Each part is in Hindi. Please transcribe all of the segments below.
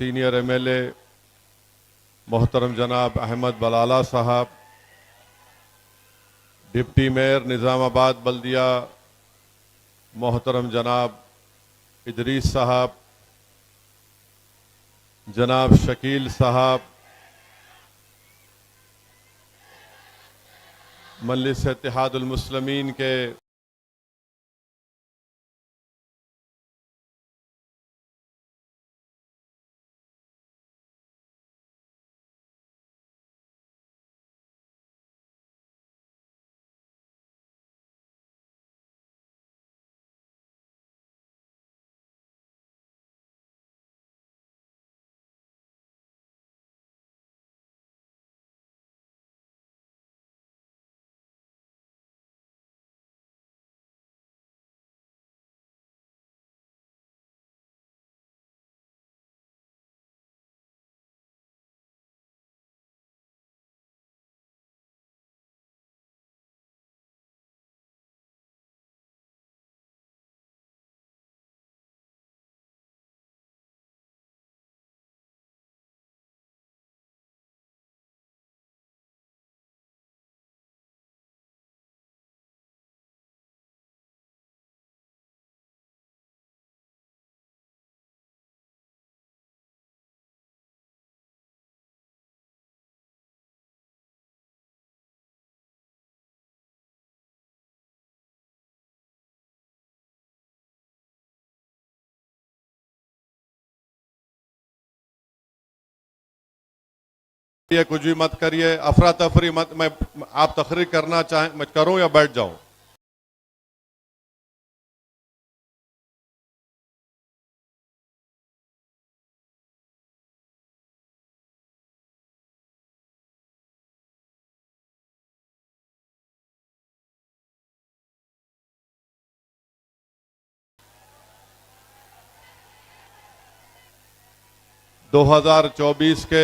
सीनियर MLA मोहतरम जनाब अहमद बलाला साहब, डिप्टी मेयर निज़ामाबाद बल्दिया मोहतरम जनाब इदरीस साहब, जनाब शकील साहब, मजलिस इत्तेहादुल मुस्लिमीन के ये कुछ भी मत करिए, अफरा तफरी मत। मैं आप तकरीर करना चाहें मैं करूं या बैठ जाऊं? दो 2024 के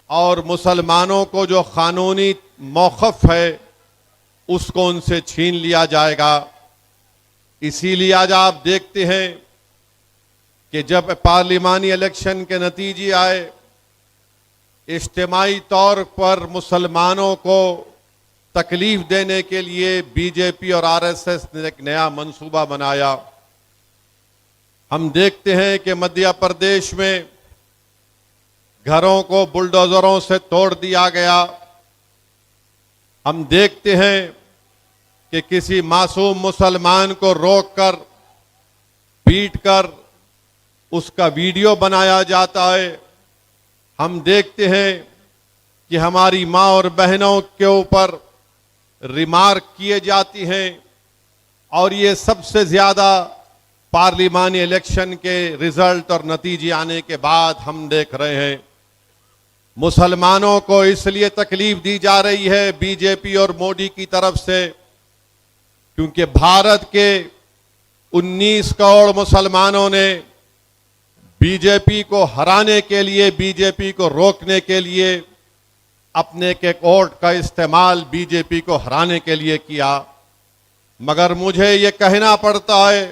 और मुसलमानों को जो कानूनी मौक़िफ़ है उसको उनसे छीन लिया जाएगा। इसीलिए आज आप देखते हैं कि जब पार्लिमानी इलेक्शन के नतीजे आए, इज्तिमाई तौर पर मुसलमानों को तकलीफ देने के लिए बीजेपी और आरएसएस ने एक नया मंसूबा बनाया। हम देखते हैं कि मध्य प्रदेश में घरों को बुलडोजरों से तोड़ दिया गया। हम देखते हैं कि किसी मासूम मुसलमान को रोककर, पीटकर उसका वीडियो बनाया जाता है। हम देखते हैं कि हमारी मां और बहनों के ऊपर रिमार्क किए जाती हैं, और ये सबसे ज्यादा पार्लिमानी इलेक्शन के रिजल्ट और नतीजे आने के बाद हम देख रहे हैं। मुसलमानों को इसलिए तकलीफ दी जा रही है बीजेपी और मोदी की तरफ से क्योंकि भारत के 19 करोड़ मुसलमानों ने बीजेपी को हराने के लिए, बीजेपी को रोकने के लिए अपने के वोट का इस्तेमाल बीजेपी को हराने के लिए किया। मगर मुझे ये कहना पड़ता है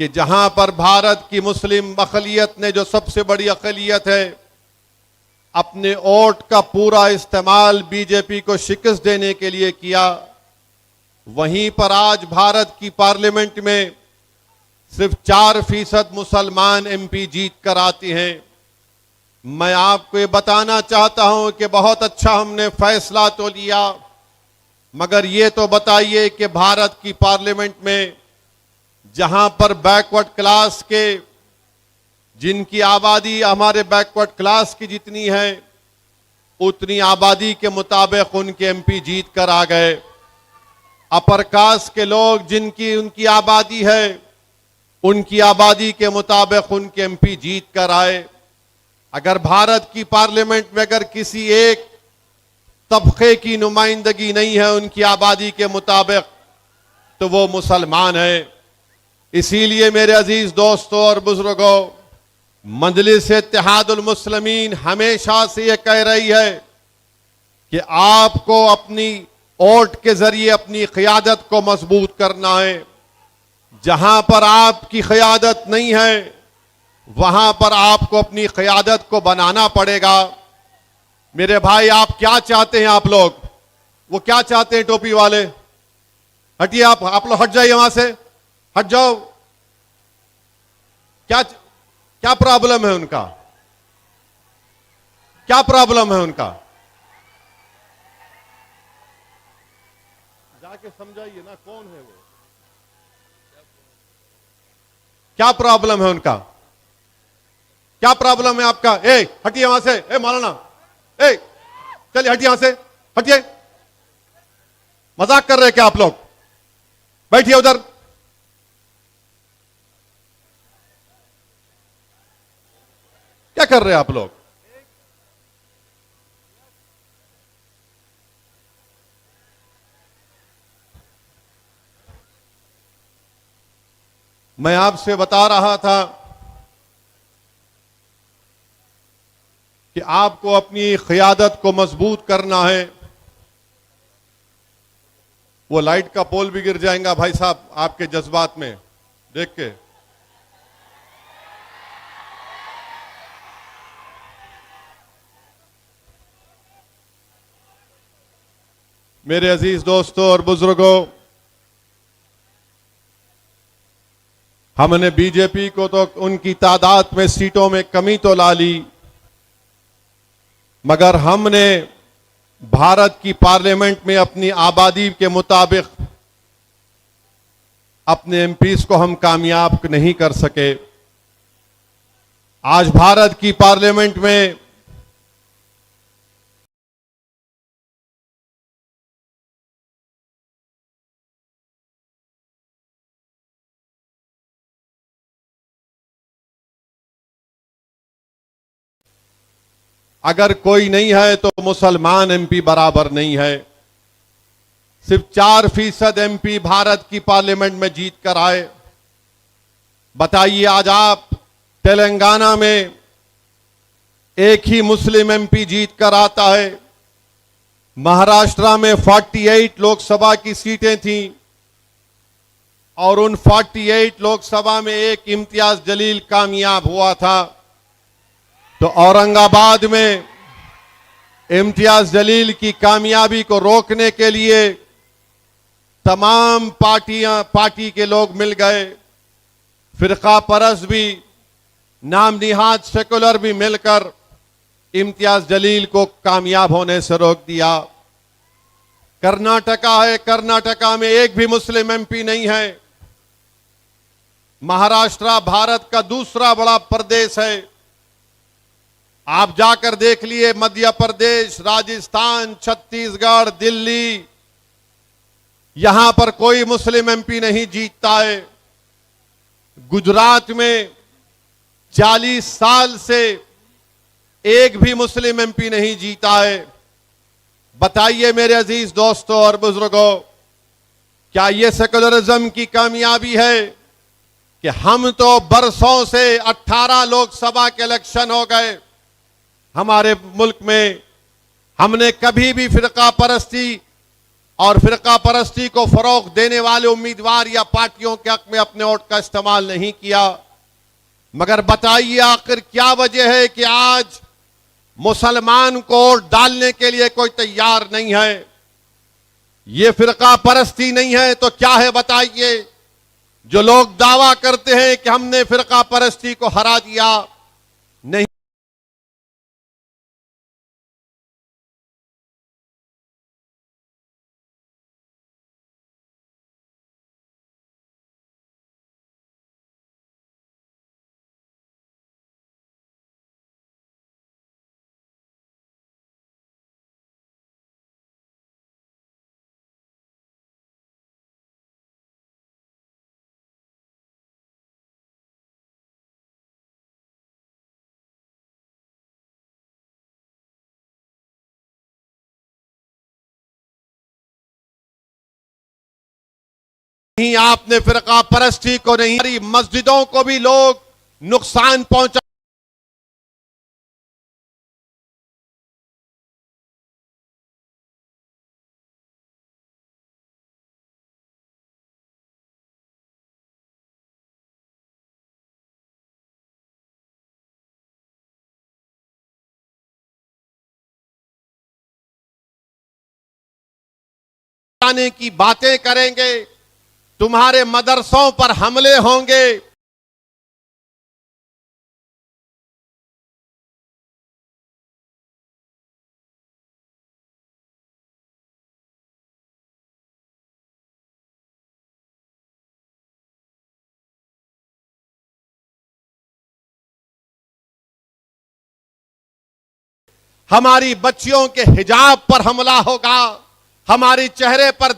कि जहां पर भारत की मुस्लिम अक़लियत ने, जो सबसे बड़ी अक़लियत है, अपने वोट का पूरा इस्तेमाल बीजेपी को शिकस्त देने के लिए किया, वहीं पर आज भारत की पार्लियामेंट में सिर्फ 4% मुसलमान एमपी जीत कर आते हैं। मैं आपको ये बताना चाहता हूं कि बहुत अच्छा हमने फैसला तो लिया, मगर ये तो बताइए कि भारत की पार्लियामेंट में जहां पर बैकवर्ड क्लास के, जिनकी आबादी हमारे बैकवर्ड क्लास की जितनी है, उतनी आबादी के मुताबिक उनके एमपी जीत कर आ गए। अपर कास्ट के लोग जिनकी उनकी आबादी है, उनकी आबादी के मुताबिक उनके एमपी जीत कर आए। अगर भारत की पार्लियामेंट में अगर किसी एक तबके की नुमाइंदगी नहीं है उनकी आबादी के मुताबिक, तो वो मुसलमान है। इसीलिए मेरे अजीज दोस्तों और बुजुर्गों, मजलिस इत्तेहादुल मुस्लिमीन हमेशा से ये कह रही है कि आपको अपनी वोट के जरिए अपनी क़ियादत को मजबूत करना है। जहां पर आपकी क़ियादत नहीं है, वहां पर आपको अपनी क़ियादत को बनाना पड़ेगा। मेरे भाई, आप क्या चाहते हैं? आप लोग वो क्या चाहते हैं? टोपी वाले हटिए, आप लोग हट जाइए, वहां से हट जाओ। क्या प्रॉब्लम है उनका? क्या प्रॉब्लम है उनका? जाके समझाइए ना, कौन है वो? क्या प्रॉब्लम है उनका? क्या प्रॉब्लम है आपका? हटिए वहां से। मौलाना, चलिए हटिए, यहां से हटिए। मजाक कर रहे हैं क्या आप लोग? बैठिए उधर। क्या कर रहे हैं आप लोग? मैं आपसे बता रहा था कि आपको अपनी क़ियादत को मजबूत करना है। वो लाइट का पोल भी गिर जाएगा भाई साहब आपके जज्बात में देख के। मेरे अजीज दोस्तों और बुजुर्गों, हमने बीजेपी को तो उनकी तादाद में सीटों में कमी तो ला ली, मगर हमने भारत की पार्लियामेंट में अपनी आबादी के मुताबिक अपने एमपीज को हम कामयाब नहीं कर सके। आज भारत की पार्लियामेंट में अगर कोई नहीं है तो मुसलमान एमपी बराबर नहीं है। सिर्फ 4% एमपी भारत की पार्लियामेंट में जीत कर आए। बताइए, आज आप तेलंगाना में एक ही मुस्लिम एमपी जीत कर आता है। महाराष्ट्र में 48 लोकसभा की सीटें थीं और उन 48 लोकसभा में एक इम्तियाज जलील कामयाब हुआ था। तो औरंगाबाद में इम्तियाज जलील की कामयाबी को रोकने के लिए तमाम पार्टी के लोग मिल गए, फिरका परस भी, नाम निहाद सेकुलर भी मिलकर इम्तियाज जलील को कामयाब होने से रोक दिया। कर्नाटका है, कर्नाटका में एक भी मुस्लिम एमपी नहीं है। महाराष्ट्र भारत का दूसरा बड़ा प्रदेश है। आप जाकर देख लिए, मध्य प्रदेश, राजस्थान, छत्तीसगढ़, दिल्ली, यहां पर कोई मुस्लिम एमपी नहीं जीतता है। गुजरात में 40 साल से एक भी मुस्लिम एमपी नहीं जीता है। बताइए मेरे अजीज दोस्तों और बुजुर्गों, क्या यह सेकुलरिज्म की कामयाबी है कि हम तो बरसों से 18 लोकसभा के इलेक्शन हो गए हमारे मुल्क में, हमने कभी भी फिरका परस्ती और फिरका परस्ती को फरोग देने वाले उम्मीदवार या पार्टियों के हक में अपने वोट का इस्तेमाल नहीं किया। मगर बताइए आखिर क्या वजह है कि आज मुसलमान को वोट डालने के लिए कोई तैयार नहीं है? ये फिरका परस्ती नहीं है तो क्या है बताइए? जो लोग दावा करते हैं कि हमने फिरका परस्ती को हरा दिया, नहीं। नहीं, आपने फिरका परस्ती को नहीं, हमारी मस्जिदों को भी लोग नुकसान पहुंचा। आने की बातें करेंगे, तुम्हारे मदरसों पर हमले होंगे। हमारी बच्चियों के हिजाब पर हमला होगा, हमारे चेहरे पर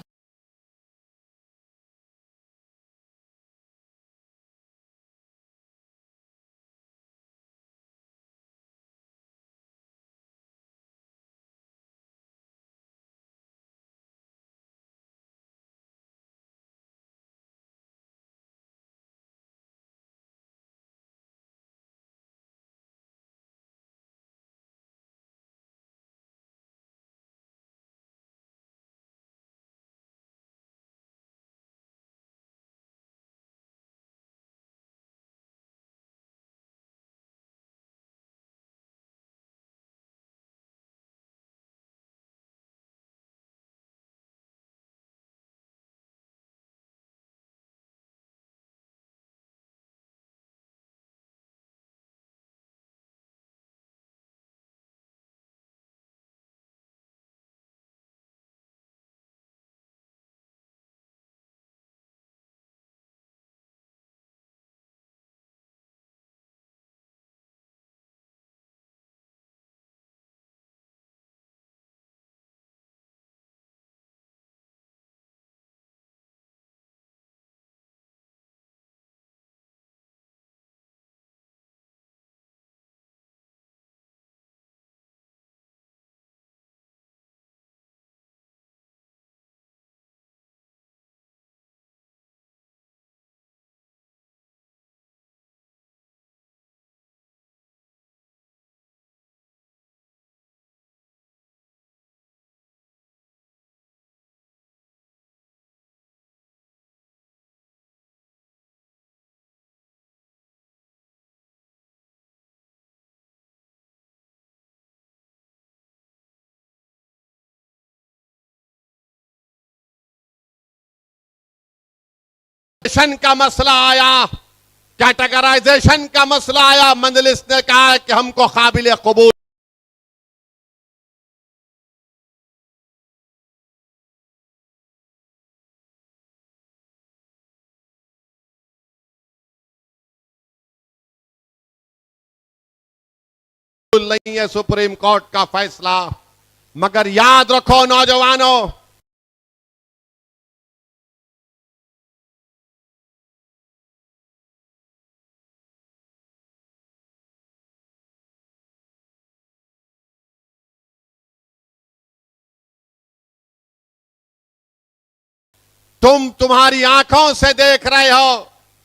का मसला आया, कैटेगराइजेशन का मसला आया, मजलिस ने कहा कि हमको काबिल कबूल नहीं है सुप्रीम कोर्ट का फैसला। मगर याद रखो नौजवानों, तुम्हारी आंखों से देख रहे हो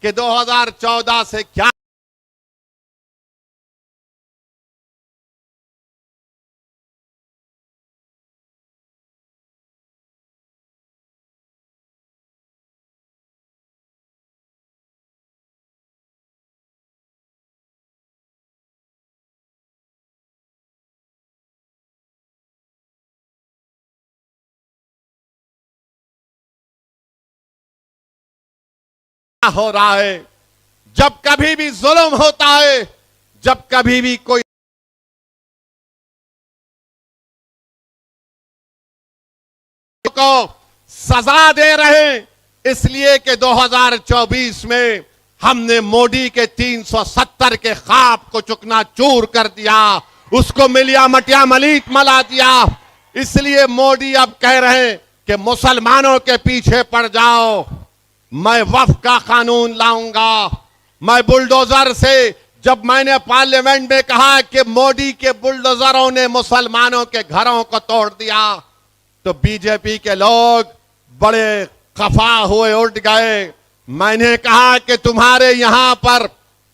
कि 2014 से क्या हो रहा है। जब कभी भी जुल्म होता है, जब कभी भी कोई को सजा दे रहे, इसलिए कि 2024 में हमने मोदी के 370 के ख्वाब को चुकनाचूर कर दिया, उसको मिलिया मटिया मलीट मला दिया। इसलिए मोदी अब कह रहे हैं कि मुसलमानों के पीछे पड़ जाओ, मैं वक्फ का कानून लाऊंगा। मैं बुलडोजर से, जब मैंने पार्लियामेंट में कहा कि मोदी के बुलडोजरों ने मुसलमानों के घरों को तोड़ दिया, तो बीजेपी के लोग बड़े खफा हुए, उठ गए। मैंने कहा कि तुम्हारे यहां पर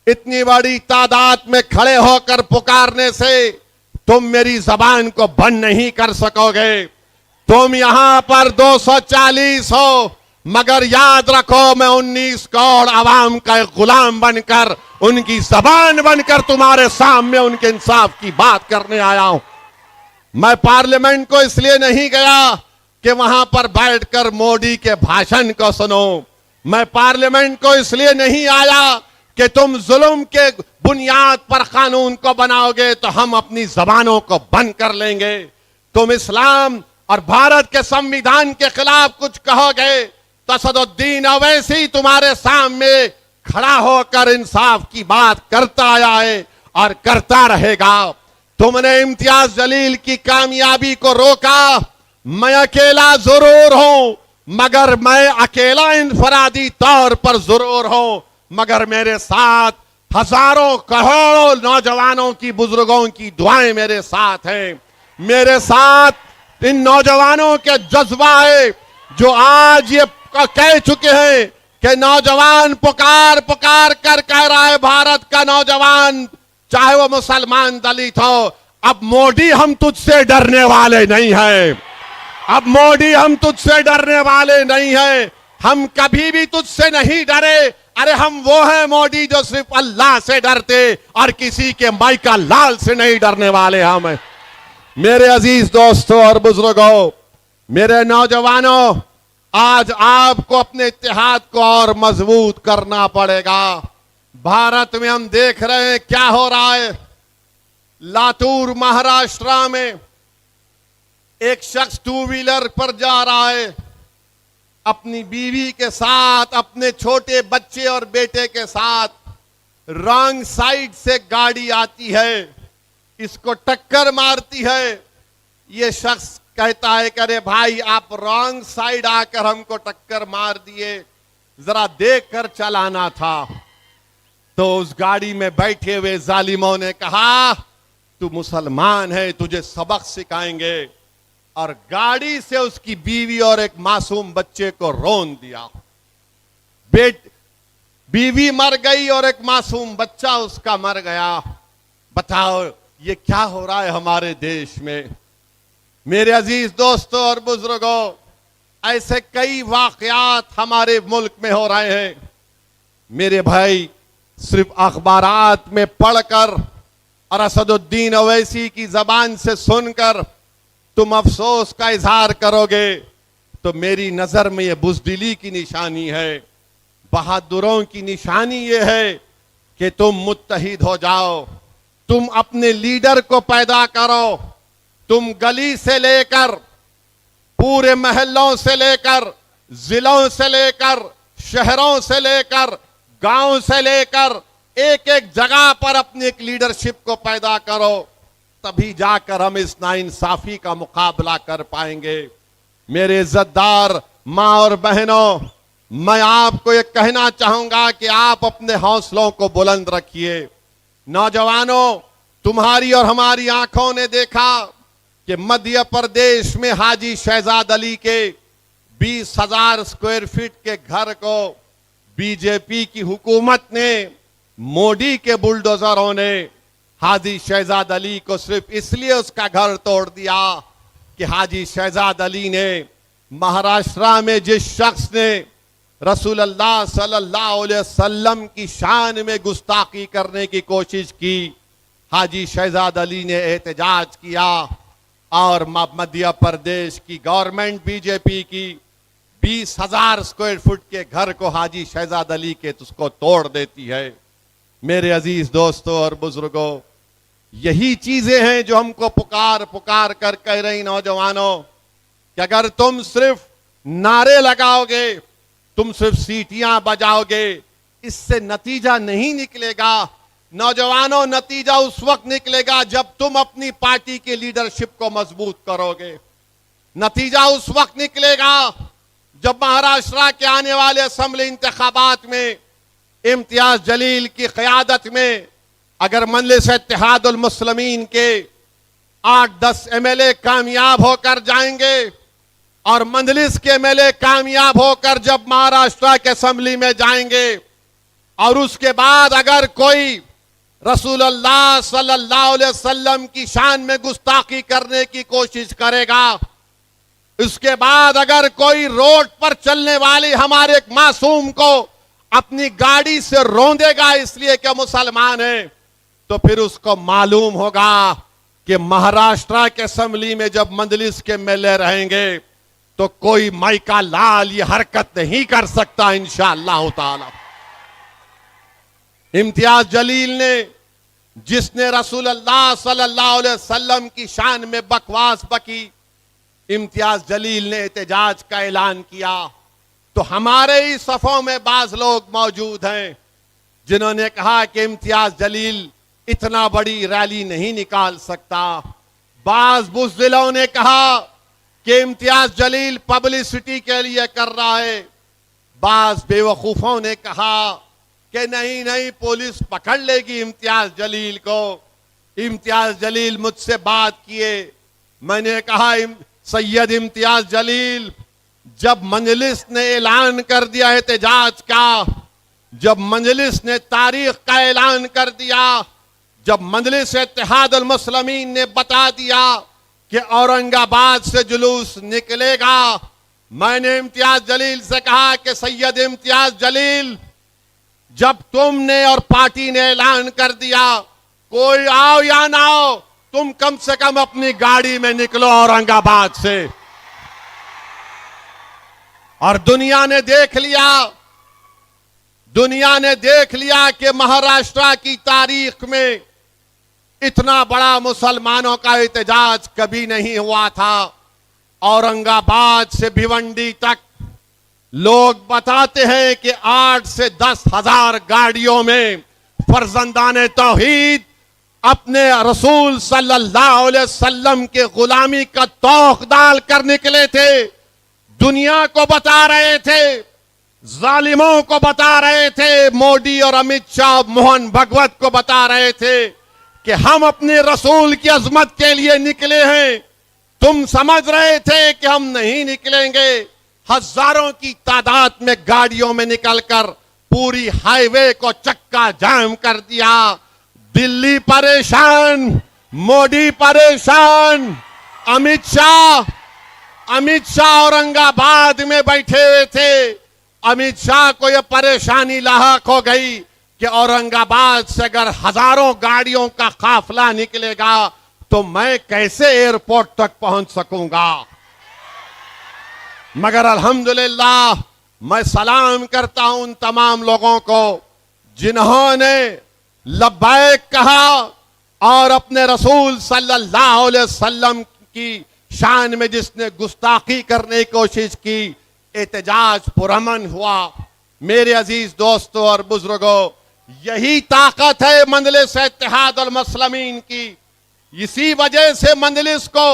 इतनी बड़ी तादाद में खड़े होकर पुकारने से तुम मेरी जबान को बंद नहीं कर सकोगे। तुम यहां पर 240 हो, मगर याद रखो मैं 19 करोड़ आवाम का एक गुलाम बनकर, उनकी जबान बनकर तुम्हारे सामने उनके इंसाफ की बात करने आया हूं। मैं पार्लियामेंट को इसलिए नहीं गया कि वहां पर बैठकर मोदी के भाषण को सुनो। मैं पार्लियामेंट को इसलिए नहीं आया कि तुम जुल्म के बुनियाद पर कानून को बनाओगे तो हम अपनी जबानों को बंद कर लेंगे। तुम इस्लाम और भारत के संविधान के खिलाफ कुछ कहोगे तो असदुद्दीन ओवैसी तुम्हारे सामने खड़ा होकर इंसाफ की बात करता आया है और करता रहेगा। तुमने इम्तियाज जलील की कामयाबी को रोका। मैं अकेला जरूर हूं, मगर मैं अकेला इनफरादी तौर पर जरूर हूं, मगर मेरे साथ हजारों करोड़ों नौजवानों की, बुजुर्गों की दुआएं मेरे साथ हैं। मेरे साथ इन नौजवानों के जज्बा है जो आज ये कह चुके हैं कि नौजवान पुकार पुकार कर कह रहा है, भारत का नौजवान चाहे वो मुसलमान दलित हो, अब मोदी हम तुझसे डरने वाले नहीं हैं। अब मोदी हम तुझसे डरने वाले नहीं हैं। हम कभी भी तुझसे नहीं डरे। अरे हम वो हैं मोदी जो सिर्फ अल्लाह से डरते और किसी के माइका लाल से नहीं डरने वाले हम हैं। मेरे अजीज दोस्तों और बुजुर्गों, मेरे नौजवानों, आज आपको अपने इत्तेहाद को और मजबूत करना पड़ेगा। भारत में हम देख रहे हैं क्या हो रहा है। लातूर महाराष्ट्र में एक शख्स 2 व्हीलर पर जा रहा है, अपनी बीवी के साथ, अपने छोटे बच्चे और बेटे के साथ। रॉन्ग साइड से गाड़ी आती है, इसको टक्कर मारती है। ये शख्स कहता है कि अरे भाई, आप रॉन्ग साइड आकर हमको टक्कर मार दिए, जरा देख कर चलाना था। तो उस गाड़ी में बैठे हुए जालिमों ने कहा, तू मुसलमान है, तुझे सबक सिखाएंगे, और गाड़ी से उसकी बीवी और एक मासूम बच्चे को रौंद दिया। बीवी मर गई और एक मासूम बच्चा उसका मर गया। बताओ ये क्या हो रहा है हमारे देश में। मेरे अजीज दोस्तों और बुजुर्गों, ऐसे कई वाकयात हमारे मुल्क में हो रहे हैं। मेरे भाई, सिर्फ अखबारात में पढ़कर और असदुद्दीन ओवैसी की जबान से सुनकर तुम अफसोस का इजहार करोगे तो मेरी नजर में यह बुज़दिली की निशानी है। बहादुरों की निशानी ये है कि तुम मुत्तहिद हो जाओ, तुम अपने लीडर को पैदा करो, तुम गली से लेकर पूरे महल्लों से लेकर जिलों से लेकर शहरों से लेकर गांव से लेकर एक एक जगह पर अपनी एक लीडरशिप को पैदा करो, तभी जाकर हम इस नाइंसाफी का मुकाबला कर पाएंगे। मेरे इज्जतदार मां और बहनों, मैं आपको ये कहना चाहूंगा कि आप अपने हौसलों को बुलंद रखिए। नौजवानों, तुम्हारी और हमारी आंखों ने देखा कि मध्य प्रदेश में हाजी शहजाद अली के 20,000 स्क्वायर फीट के घर को बीजेपी की हुकूमत ने, मोदी के बुलडोजरों ने हाजी शहजाद अली को सिर्फ इसलिए उसका घर तोड़ दिया कि हाजी शहजाद अली ने महाराष्ट्र में जिस शख्स ने रसूलुल्लाह सल्लल्लाहु अलैहि वसल्लम की शान में गुस्ताखी करने की कोशिश की, हाजी शहजाद अली ने एहतजाज किया और मध्य प्रदेश की गवर्नमेंट बीजेपी की 20,000 स्क्वायर फुट के घर को हाजी शहजाद अली के उसको तोड़ देती है। मेरे अजीज दोस्तों और बुजुर्गों, यही चीजें हैं जो हमको पुकार पुकार कर कह रही नौजवानों कि अगर तुम सिर्फ नारे लगाओगे, तुम सिर्फ सीटियां बजाओगे, इससे नतीजा नहीं निकलेगा। नौजवानों, नतीजा उस वक्त निकलेगा जब तुम अपनी पार्टी की लीडरशिप को मजबूत करोगे। नतीजा उस वक्त निकलेगा जब महाराष्ट्र के आने वाले असेंबली इंतखाबात में इम्तियाज जलील की क़यादत में अगर मजलिस इत्तेहादुल मुस्लिमीन के 8-10 एमएलए कामयाब होकर जाएंगे और मजलिस के एमएलए कामयाब होकर जब महाराष्ट्र के असेंबली में जाएंगे और उसके बाद अगर कोई रसूलुल्लाह सल्लल्लाहु अलैहि वसल्लम की शान में गुस्ताखी करने की कोशिश करेगा, उसके बाद अगर कोई रोड पर चलने वाली हमारे एक मासूम को अपनी गाड़ी से रौंदेगा इसलिए कि मुसलमान है, तो फिर उसको मालूम होगा कि महाराष्ट्र के असेंबली में जब मजलिस के एमएलए रहेंगे तो कोई माइका लाल ये हरकत नहीं कर सकता इंशाअल्लाह ताला। इम्तियाज जलील ने, जिसने रसूलुल्लाह सल्लल्लाहु अलैहि वसल्लम की शान में बकवास बकी, इम्तियाज जलील ने एहतजाज का ऐलान किया, तो हमारे ही सफों में बाज लोग मौजूद हैं जिन्होंने कहा कि इम्तियाज जलील इतना बड़ी रैली नहीं निकाल सकता। बाज बुज़दिलों ने कहा कि इम्तियाज जलील पब्लिसिटी के लिए कर रहा है। बाज बेवकूफों ने कहा कि नहीं नहीं, पुलिस पकड़ लेगी इम्तियाज जलील को। इम्तियाज जलील मुझसे बात किए, मैंने कहा सैयद इम्तियाज जलील, जब मजलिस ने ऐलान कर दिया एहतजाज का, जब मजलिस ने तारीख का ऐलान कर दिया, जब मजलिस इत्तेहादुल मुस्लिमीन ने बता दिया कि औरंगाबाद से जुलूस निकलेगा, मैंने इम्तियाज जलील से कहा कि सैयद इम्तियाज जलील, जब तुमने और पार्टी ने ऐलान कर दिया, कोई आओ या ना आओ, तुम कम से कम अपनी गाड़ी में निकलो औरंगाबाद से। और दुनिया ने देख लिया कि महाराष्ट्र की तारीख में इतना बड़ा मुसलमानों का एहतजाज कभी नहीं हुआ था। औरंगाबाद से भिवंडी तक लोग बताते हैं कि 8 से 10 हजार गाड़ियों में फर्जंदाने तौहीद अपने रसूल सल्लल्लाहु अलैहि वसल्लम के गुलामी का तौक डाल कर निकले थे। दुनिया को बता रहे थे, जालिमों को बता रहे थे, मोदी और अमित शाह, मोहन भगवत को बता रहे थे कि हम अपने रसूल की अजमत के लिए निकले हैं। तुम समझ रहे थे कि हम नहीं निकलेंगे। हजारों की तादाद में गाड़ियों में निकलकर पूरी हाईवे को चक्का जाम कर दिया। दिल्ली परेशान, मोदी परेशान, अमित शाह औरंगाबाद में बैठे हुए थे। अमित शाह को यह परेशानी लाहक हो गई कि औरंगाबाद से अगर हजारों गाड़ियों का काफिला निकलेगा तो मैं कैसे एयरपोर्ट तक पहुंच सकूंगा। मगर अल्हम्दुलिल्लाह मैं सलाम करता हूं उन तमाम लोगों को जिन्होंने लब्बैक कहा और अपने रसूल सल्लल्लाहु अलैहि वसल्लम की शान में जिसने गुस्ताखी करने की कोशिश की, एहतजाज पुरअमन हुआ। मेरे अजीज दोस्तों और बुजुर्गों, यही ताकत है मजलिस इत्तेहाद अल मुस्लिमीन की। इसी वजह से मजलिस को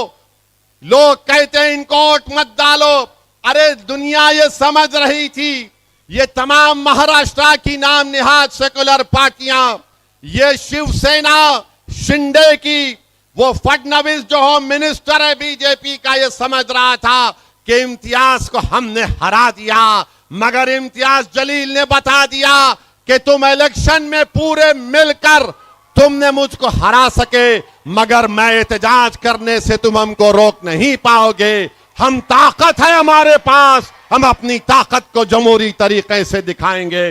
लोग कहते हैं इनको वोट मत डालो। अरे दुनिया ये समझ रही थी, ये तमाम महाराष्ट्र की नाम निहाद सेकुलर पार्टियां, ये शिवसेना शिंदे की, वो फडणवीस जो होम मिनिस्टर है बीजेपी का, ये समझ रहा था कि इम्तियाज को हमने हरा दिया, मगर इम्तियाज जलील ने बता दिया कि तुम इलेक्शन में पूरे मिलकर तुमने मुझको हरा सके, मगर मैं एहतजाज करने से तुम हमको रोक नहीं पाओगे। हम ताकत है हमारे पास, हम अपनी ताकत को जमहूरी तरीके से दिखाएंगे।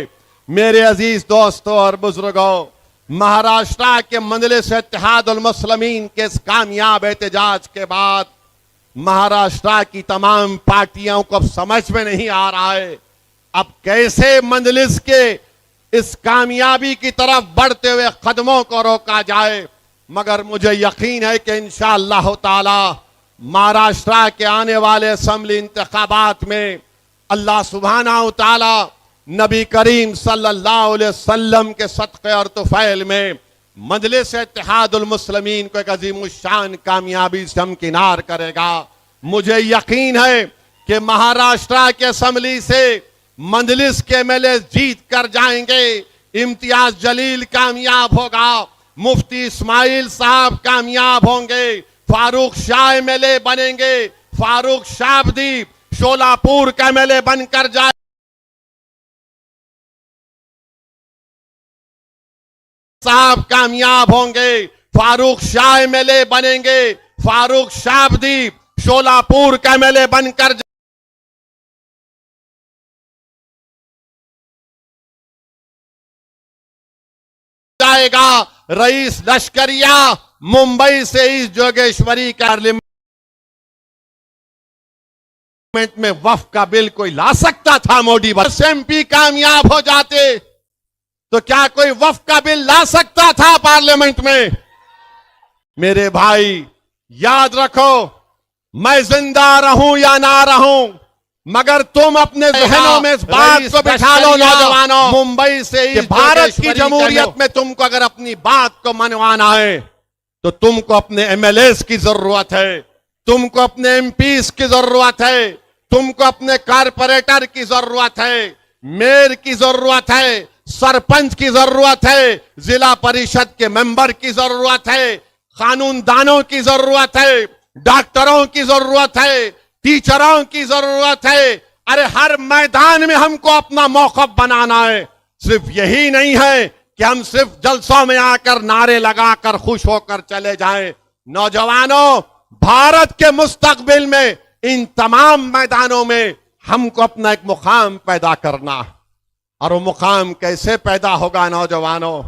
मेरे अजीज दोस्तों और बुजुर्गों, महाराष्ट्र के मजलिस इत्तेहाद अल मुस्लिमीन के इस कामयाब एहतजाज के बाद महाराष्ट्र की तमाम पार्टियों को अब समझ में नहीं आ रहा है अब कैसे मजलिस के इस कामयाबी की तरफ बढ़ते हुए कदमों को रोका जाए। मगर मुझे यकीन है कि इंशाअल्लाह ताला महाराष्ट्र के आने वाले असेंबली इंतखाबात में अल्लाह सुब्हानहू ताला नबी करीम सल्लल्लाहु अलैहि वसल्लम के सदक़े और तुफ़ैल में मजलिस इत्तेहाद अल मुस्लिमीन को एक अजीम शान कामयाबी से हमकिनार करेगा। मुझे यकीन है कि महाराष्ट्र के असेंबली से मजलिस के एमएलए जीत कर जाएंगे। इम्तियाज जलील कामयाब होगा, मुफ्ती इस्माइल साहब कामयाब होंगे, फारूक शाह एमएलए बनेंगे, फारूक शाबदी शोलापुर का एमएलए बनकर जाए साहब कामयाब होंगे, फारूक शाह एमएलए बनेंगे, फारूक शाबदी शोलापुर का एमएलए बनकर जाएगा। रईस लश्करिया मुंबई से इस जोगेश्वरी पार्लियामेंट में वफ का बिल कोई ला सकता था? मोदी एमपी कामयाब हो जाते तो क्या कोई वफ का बिल ला सकता था पार्लियामेंट में? मेरे भाई याद रखो, मैं जिंदा रहूं या ना रहूं, मगर तुम अपने जहनों में इस बात को बिठा लो नौजवानों, मुंबई से इस भारत की जमहूरियत में तुमको अगर अपनी बात को मनवाना है तो तुमको अपने एमएलएस की जरूरत है, तुमको अपने एमपीस की जरूरत है, तुमको अपने कारपोरेटर की जरूरत है, मेयर की जरूरत है, सरपंच की जरूरत है, जिला परिषद के मेंबर की जरूरत है, कानूनदानों की जरूरत है, डॉक्टरों की जरूरत है, टीचरों की जरूरत है। अरे हर मैदान में हमको अपना मौक़िफ़ बनाना है। सिर्फ यही नहीं है कि हम सिर्फ जलसों में आकर नारे लगाकर खुश होकर चले जाएं। नौजवानों, भारत के मुस्तकबिल में इन तमाम मैदानों में हमको अपना एक मुकाम पैदा करना है। और वो मुकाम कैसे पैदा होगा नौजवानों?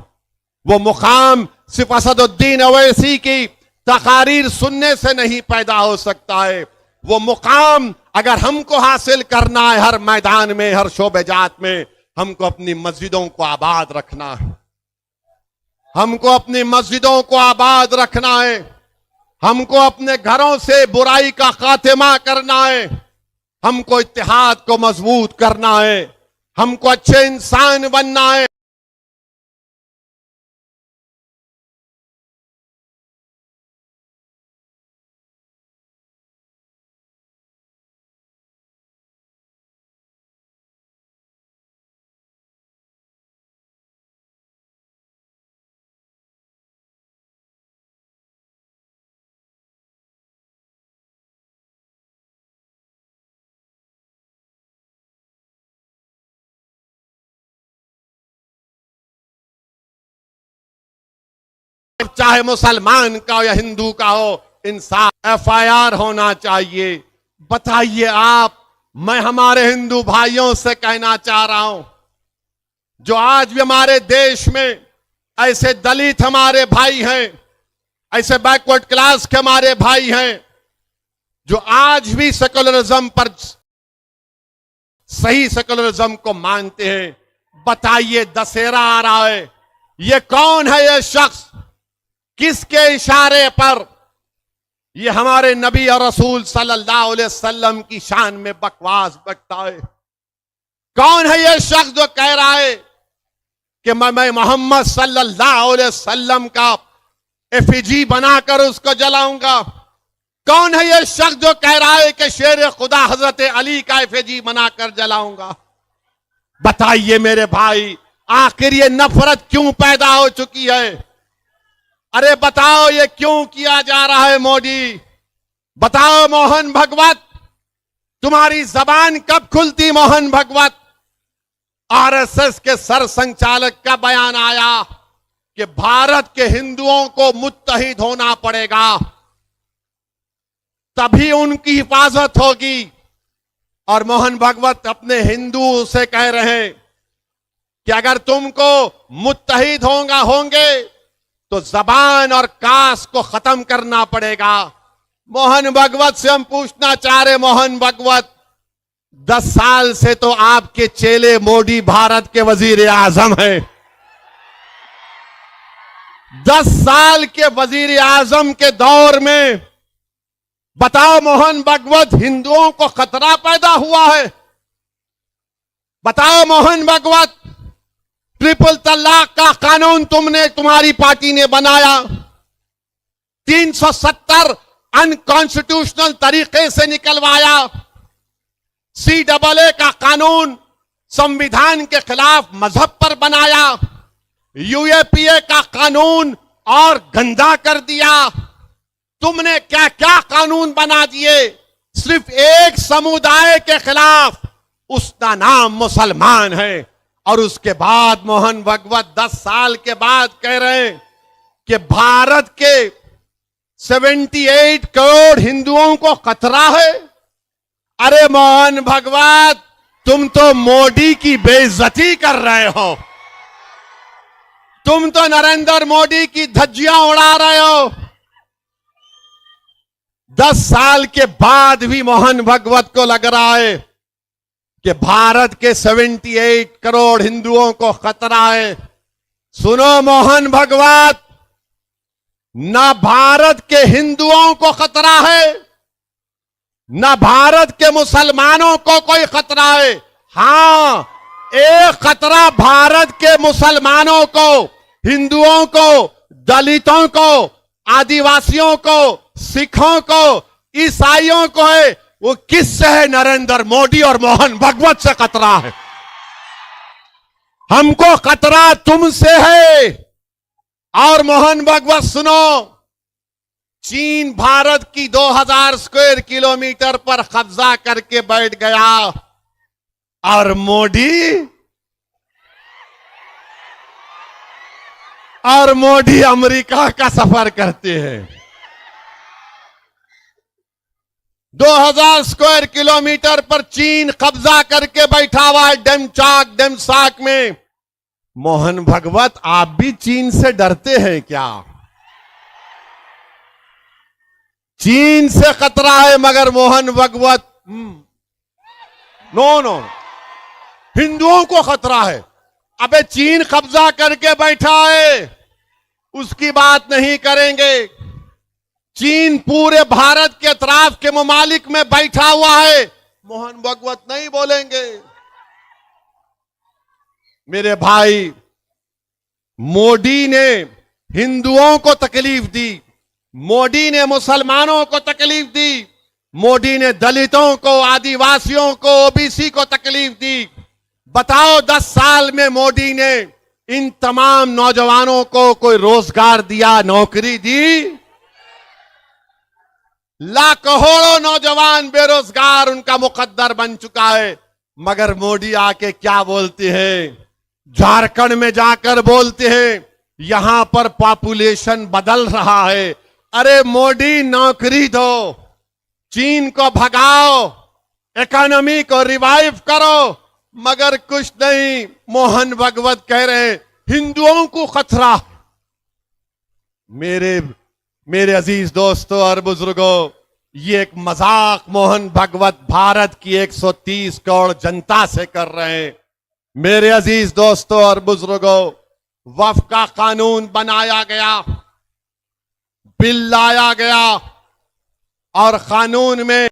वो मुकाम सिर्फ असदुद्दीन ओवैसी की तकारीर सुनने से नहीं पैदा हो सकता है। वो मुकाम अगर हमको हासिल करना है हर मैदान में, हर शोबेजात में, हमको अपनी मस्जिदों को आबाद रखना है, हमको अपनी मस्जिदों को आबाद रखना है, हमको अपने घरों से बुराई का खात्मा करना है, हमको इत्तेहाद को मजबूत करना है, हमको अच्छे इंसान बनना है। चाहे मुसलमान का हो या हिंदू का हो, इंसाफ एफआईआर होना चाहिए। बताइए आप, मैं हमारे हिंदू भाइयों से कहना चाह रहा हूं, जो आज भी हमारे देश में ऐसे दलित हमारे भाई हैं, ऐसे बैकवर्ड क्लास के हमारे भाई हैं, जो आज भी सेकुलरिज्म पर सही सेकुलरिज्म को मानते हैं। बताइए, दशहरा आ रहा है, ये कौन है ये शख्स? किसके इशारे पर ये हमारे नबी और रसूल सल्लल्लाहु अलैहि वसल्लम की शान में बकवास बकता है? कौन है ये शख्स जो कह रहा है कि मैं मोहम्मद सल्लल्लाहु अलैहि वसल्लम का एफिजी बनाकर उसको जलाऊंगा? कौन है ये शख्स जो कह रहा है कि शेर खुदा हजरत अली का एफिजी बनाकर जलाऊंगा? बताइए मेरे भाई, आखिर ये नफरत क्यों पैदा हो चुकी है? अरे बताओ, ये क्यों किया जा रहा है मोदी? बताओ मोहन भगवत, तुम्हारी जबान कब खुलती? मोहन भगवत, आरएसएस के सर संचालक का बयान आया कि भारत के हिंदुओं को मुत्तहिद होना पड़ेगा, तभी उनकी हिफाजत होगी। और मोहन भगवत अपने हिंदुओं से कह रहे हैं कि अगर तुमको मुत्तहिद होंगे तो जबान और कास्ट को खत्म करना पड़ेगा। मोहन भगवत से हम पूछना चाह रहे, मोहन भगवत, 10 साल से तो आपके चेले मोदी भारत के वजीर आजम हैं। 10 साल के वजीर आजम के दौर में बताओ मोहन भगवत, हिंदुओं को खतरा पैदा हुआ है? बताओ मोहन भगवत, ट्रिपल तलाक का कानून तुम्हारी पार्टी ने बनाया, 370 अनकॉन्स्टिट्यूशनल तरीके से निकलवाया, CAA का कानून संविधान के खिलाफ मजहब पर बनाया, UAPA का कानून और गंदा कर दिया। तुमने क्या क्या कानून बना दिए सिर्फ एक समुदाय के खिलाफ, उसका नाम मुसलमान है। और उसके बाद मोहन भगवत 10 साल के बाद कह रहे हैं कि भारत के 78 करोड़ हिंदुओं को खतरा है। अरे मोहन भगवत, तुम तो मोदी की बेइज्जती कर रहे हो, तुम तो नरेंद्र मोदी की धज्जियां उड़ा रहे हो। 10 साल के बाद भी मोहन भगवत को लग रहा है कि भारत के 78 करोड़ हिंदुओं को खतरा है। सुनो मोहन भगवत, ना भारत के हिंदुओं को खतरा है, ना भारत के मुसलमानों को कोई खतरा है। हां, एक खतरा भारत के मुसलमानों को, हिंदुओं को, दलितों को, आदिवासियों को, सिखों को, ईसाइयों को है। वो किससे है? नरेंद्र मोदी और मोहन भगवत से खतरा है। हमको खतरा तुमसे है। और मोहन भगवत सुनो, चीन भारत की 2000 स्क्वायर किलोमीटर पर कब्जा करके बैठ गया और मोदी अमेरिका का सफर करते हैं। 2000 स्क्वायर किलोमीटर पर चीन कब्जा करके बैठा हुआ है डेमसाक में। मोहन भगवत, आप भी चीन से डरते हैं क्या? चीन से खतरा है, मगर मोहन भगवत नो, हिंदुओं को खतरा है। अबे चीन कब्जा करके बैठा है, उसकी बात नहीं करेंगे। चीन पूरे भारत के अतराफ के ममालिक में बैठा हुआ है, मोहन भगवत नहीं बोलेंगे। मेरे भाई, मोदी ने हिंदुओं को तकलीफ दी, मोदी ने मुसलमानों को तकलीफ दी, मोदी ने दलितों को, आदिवासियों को, ओबीसी को तकलीफ दी। बताओ 10 साल में मोदी ने इन तमाम नौजवानों को कोई रोजगार दिया, नौकरी दी? लाखों नौजवान बेरोजगार उनका मुकद्दर बन चुका है। मगर मोदी आके क्या बोलते हैं? झारखंड में जाकर बोलते हैं यहां पर पॉपुलेशन बदल रहा है। अरे मोदी, नौकरी दो, चीन को भगाओ, इकोनॉमी को रिवाइव करो, मगर कुछ नहीं। मोहन भगवत कह रहे हैं हिंदुओं को खतरा। मेरे अजीज दोस्तों और बुजुर्गों, ये एक मजाक मोहन भगवत भारत की 130 करोड़ जनता से कर रहे हैं। मेरे अजीज दोस्तों और बुजुर्गों, वक्फ का कानून बनाया गया, बिल लाया गया और कानून में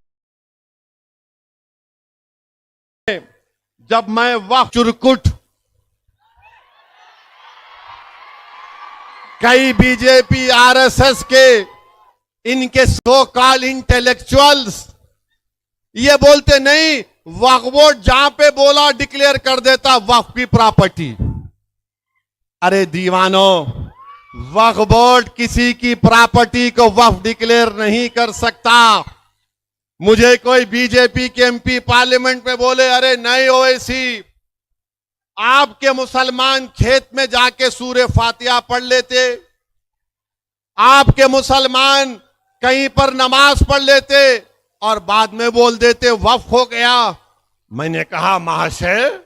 जब मैं वक्फ चुरकुट कई बीजेपी आरएसएस के इनके सो कॉल इंटेलेक्चुअल्स ये बोलते नहीं, वक्फ बोर्ड जहां पे बोला डिक्लेयर कर देता वक्फ की प्रॉपर्टी। अरे दीवानो, वक्फ बोर्ड किसी की प्रॉपर्टी को वक्फ डिक्लेयर नहीं कर सकता। मुझे कोई बीजेपी के एमपी पार्लियामेंट में बोले, अरे नहीं ओवैसी, आपके मुसलमान खेत में जाके सूरे फातिहा पढ़ लेते, आपके मुसलमान कहीं पर नमाज पढ़ लेते और बाद में बोल देते वक्फ हो गया। मैंने कहा महाशय,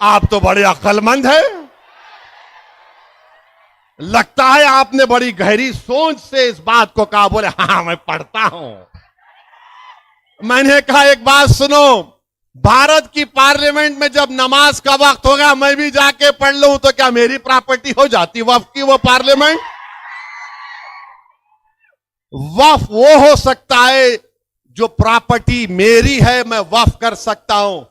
आप तो बड़े अक्लमंद हैं, लगता है आपने बड़ी गहरी सोच से इस बात को कहा। बोले हाँ मैं पढ़ता हूं। मैंने कहा एक बात सुनो, भारत की पार्लियामेंट में जब नमाज का वक्त होगा मैं भी जाके पढ़ लूं तो क्या मेरी प्रॉपर्टी हो जाती वक्फ की वो पार्लियामेंट? वक्फ वो हो सकता है जो प्रॉपर्टी मेरी है मैं वक्फ कर सकता हूं।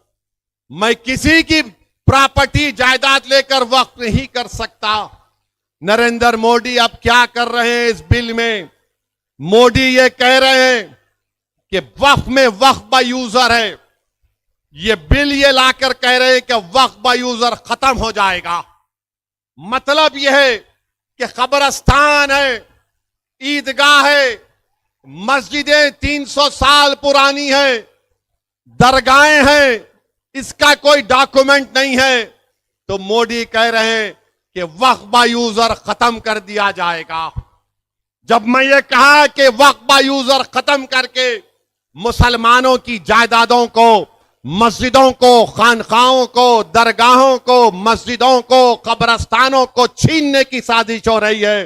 मैं किसी की प्रॉपर्टी जायदाद लेकर वक्फ नहीं कर सकता। नरेंद्र मोदी अब क्या कर रहे हैं इस बिल में? मोदी ये कह रहे हैं कि वक्फ में वक्फ बाय यूजर है। ये बिल ये लाकर कह रहे हैं कि वक्फ बाय यूजर खत्म हो जाएगा। मतलब यह है कि कब्रिस्तान है, ईदगाह है, मस्जिदें 300 साल पुरानी है, दरगाहें हैं, इसका कोई डॉक्यूमेंट नहीं है, तो मोदी कह रहे हैं कि वक्फ बाय यूजर खत्म कर दिया जाएगा। जब मैं ये कहा कि वक्फ बाय यूजर खत्म करके मुसलमानों की जायदादों को, मस्जिदों को, खानखाहों को, दरगाहों को, मस्जिदों को, कब्रिस्तानों को छीनने की साजिश हो रही है,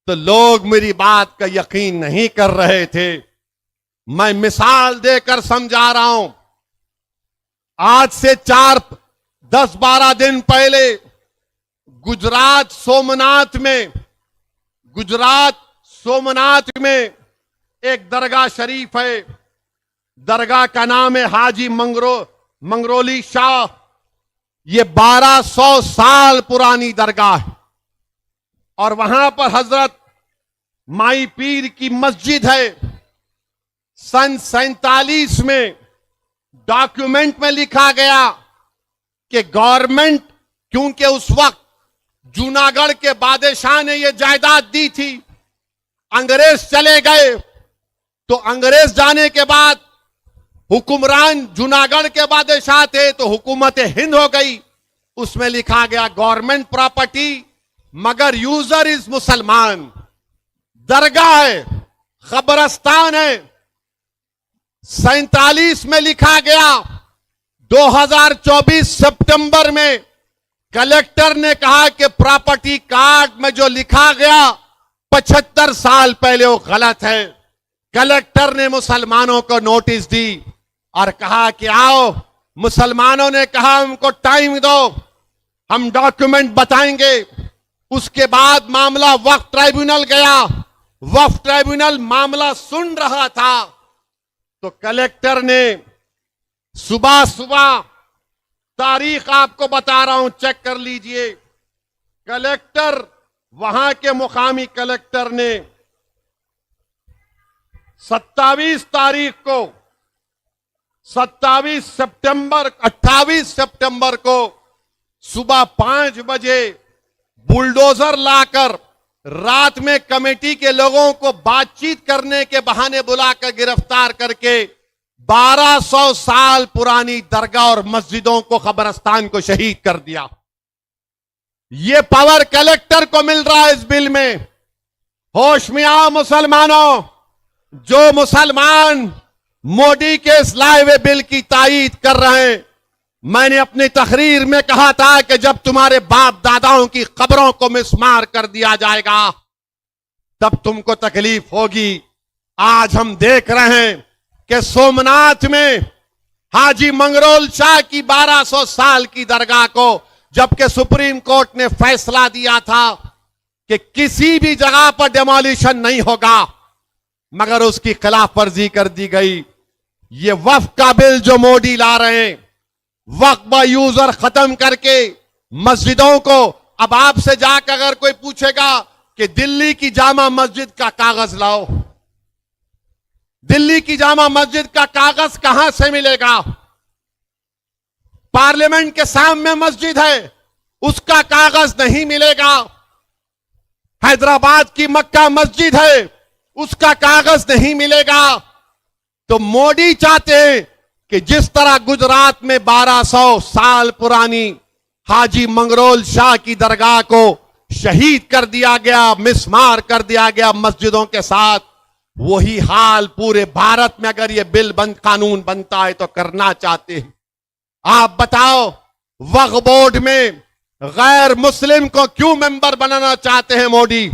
तो लोग मेरी बात का यकीन नहीं कर रहे थे। मैं मिसाल देकर समझा रहा हूं। आज से 10-12 दिन पहले गुजरात सोमनाथ में एक दरगाह शरीफ है। दरगाह का नाम है हाजी मंगरोली शाह। ये 1200 साल पुरानी दरगाह है और वहां पर हजरत माई पीर की मस्जिद है। सन 47 में डॉक्यूमेंट में लिखा गया कि गवर्नमेंट, क्योंकि उस वक्त जूनागढ़ के बादशाह ने यह जायदाद दी थी, अंग्रेज चले गए, तो अंग्रेज जाने के बाद हुक्मरान जूनागढ़ के बादशाह थे तो हुकूमत हिंद हो गई। उसमें लिखा गया गवर्नमेंट प्रॉपर्टी मगर यूजर इज मुसलमान। दरगाह है, कब्रिस्तान है। 47 में लिखा गया। 2024 सितंबर में कलेक्टर ने कहा कि प्रॉपर्टी कार्ड में जो लिखा गया 75 साल पहले वो गलत है। कलेक्टर ने मुसलमानों को नोटिस दी और कहा कि आओ, मुसलमानों ने कहा हमको टाइम दो, हम डॉक्यूमेंट बताएंगे। उसके बाद मामला वक्फ ट्राइब्यूनल गया। वक्फ ट्राइब्यूनल मामला सुन रहा था तो कलेक्टर ने सुबह तारीख आपको बता रहा हूं, चेक कर लीजिए। कलेक्टर, वहां के मुकामी कलेक्टर ने 28 सितंबर को सुबह 5 बजे बुलडोजर लाकर रात में कमेटी के लोगों को बातचीत करने के बहाने बुलाकर गिरफ्तार करके 1200 साल पुरानी दरगाह और मस्जिदों को, कब्रिस्तान को शहीद कर दिया। यह पावर कलेक्टर को मिल रहा है इस बिल में। होश में आओ मुसलमानों। जो मुसलमान मोदी के इस लाए हुए बिल की तायीद कर रहे हैं, मैंने अपनी तकरीर में कहा था कि जब तुम्हारे बाप दादाओं की कब्रों को मिसमार कर दिया जाएगा तब तुमको तकलीफ होगी। आज हम देख रहे हैं कि सोमनाथ में हाजी मंगरोल शाह की 1200 साल की दरगाह को, जबकि सुप्रीम कोर्ट ने फैसला दिया था कि किसी भी जगह पर डेमोलिशन नहीं होगा, मगर उसकी खिलाफ वर्जी कर दी गई। ये वक्फ का बिल जो मोदी ला रहे हैं, वक्फ यूजर खत्म करके मस्जिदों को, अब आपसे जाकर अगर कोई पूछेगा कि दिल्ली की जामा मस्जिद का कागज लाओ, दिल्ली की जामा मस्जिद का कागज कहां से मिलेगा? पार्लियामेंट के सामने मस्जिद है, उसका कागज नहीं मिलेगा। हैदराबाद की मक्का मस्जिद है, उसका कागज नहीं मिलेगा। तो मोदी चाहते हैं कि जिस तरह गुजरात में 1200 साल पुरानी हाजी मंगरोल शाह की दरगाह को शहीद कर दिया गया, मिसमार कर दिया गया मस्जिदों के साथ, वही हाल पूरे भारत में अगर यह बिल कानून बनता है तो करना चाहते हैं। आप बताओ, वक्फ बोर्ड में गैर मुस्लिम को क्यों मेंबर बनाना चाहते हैं मोदी?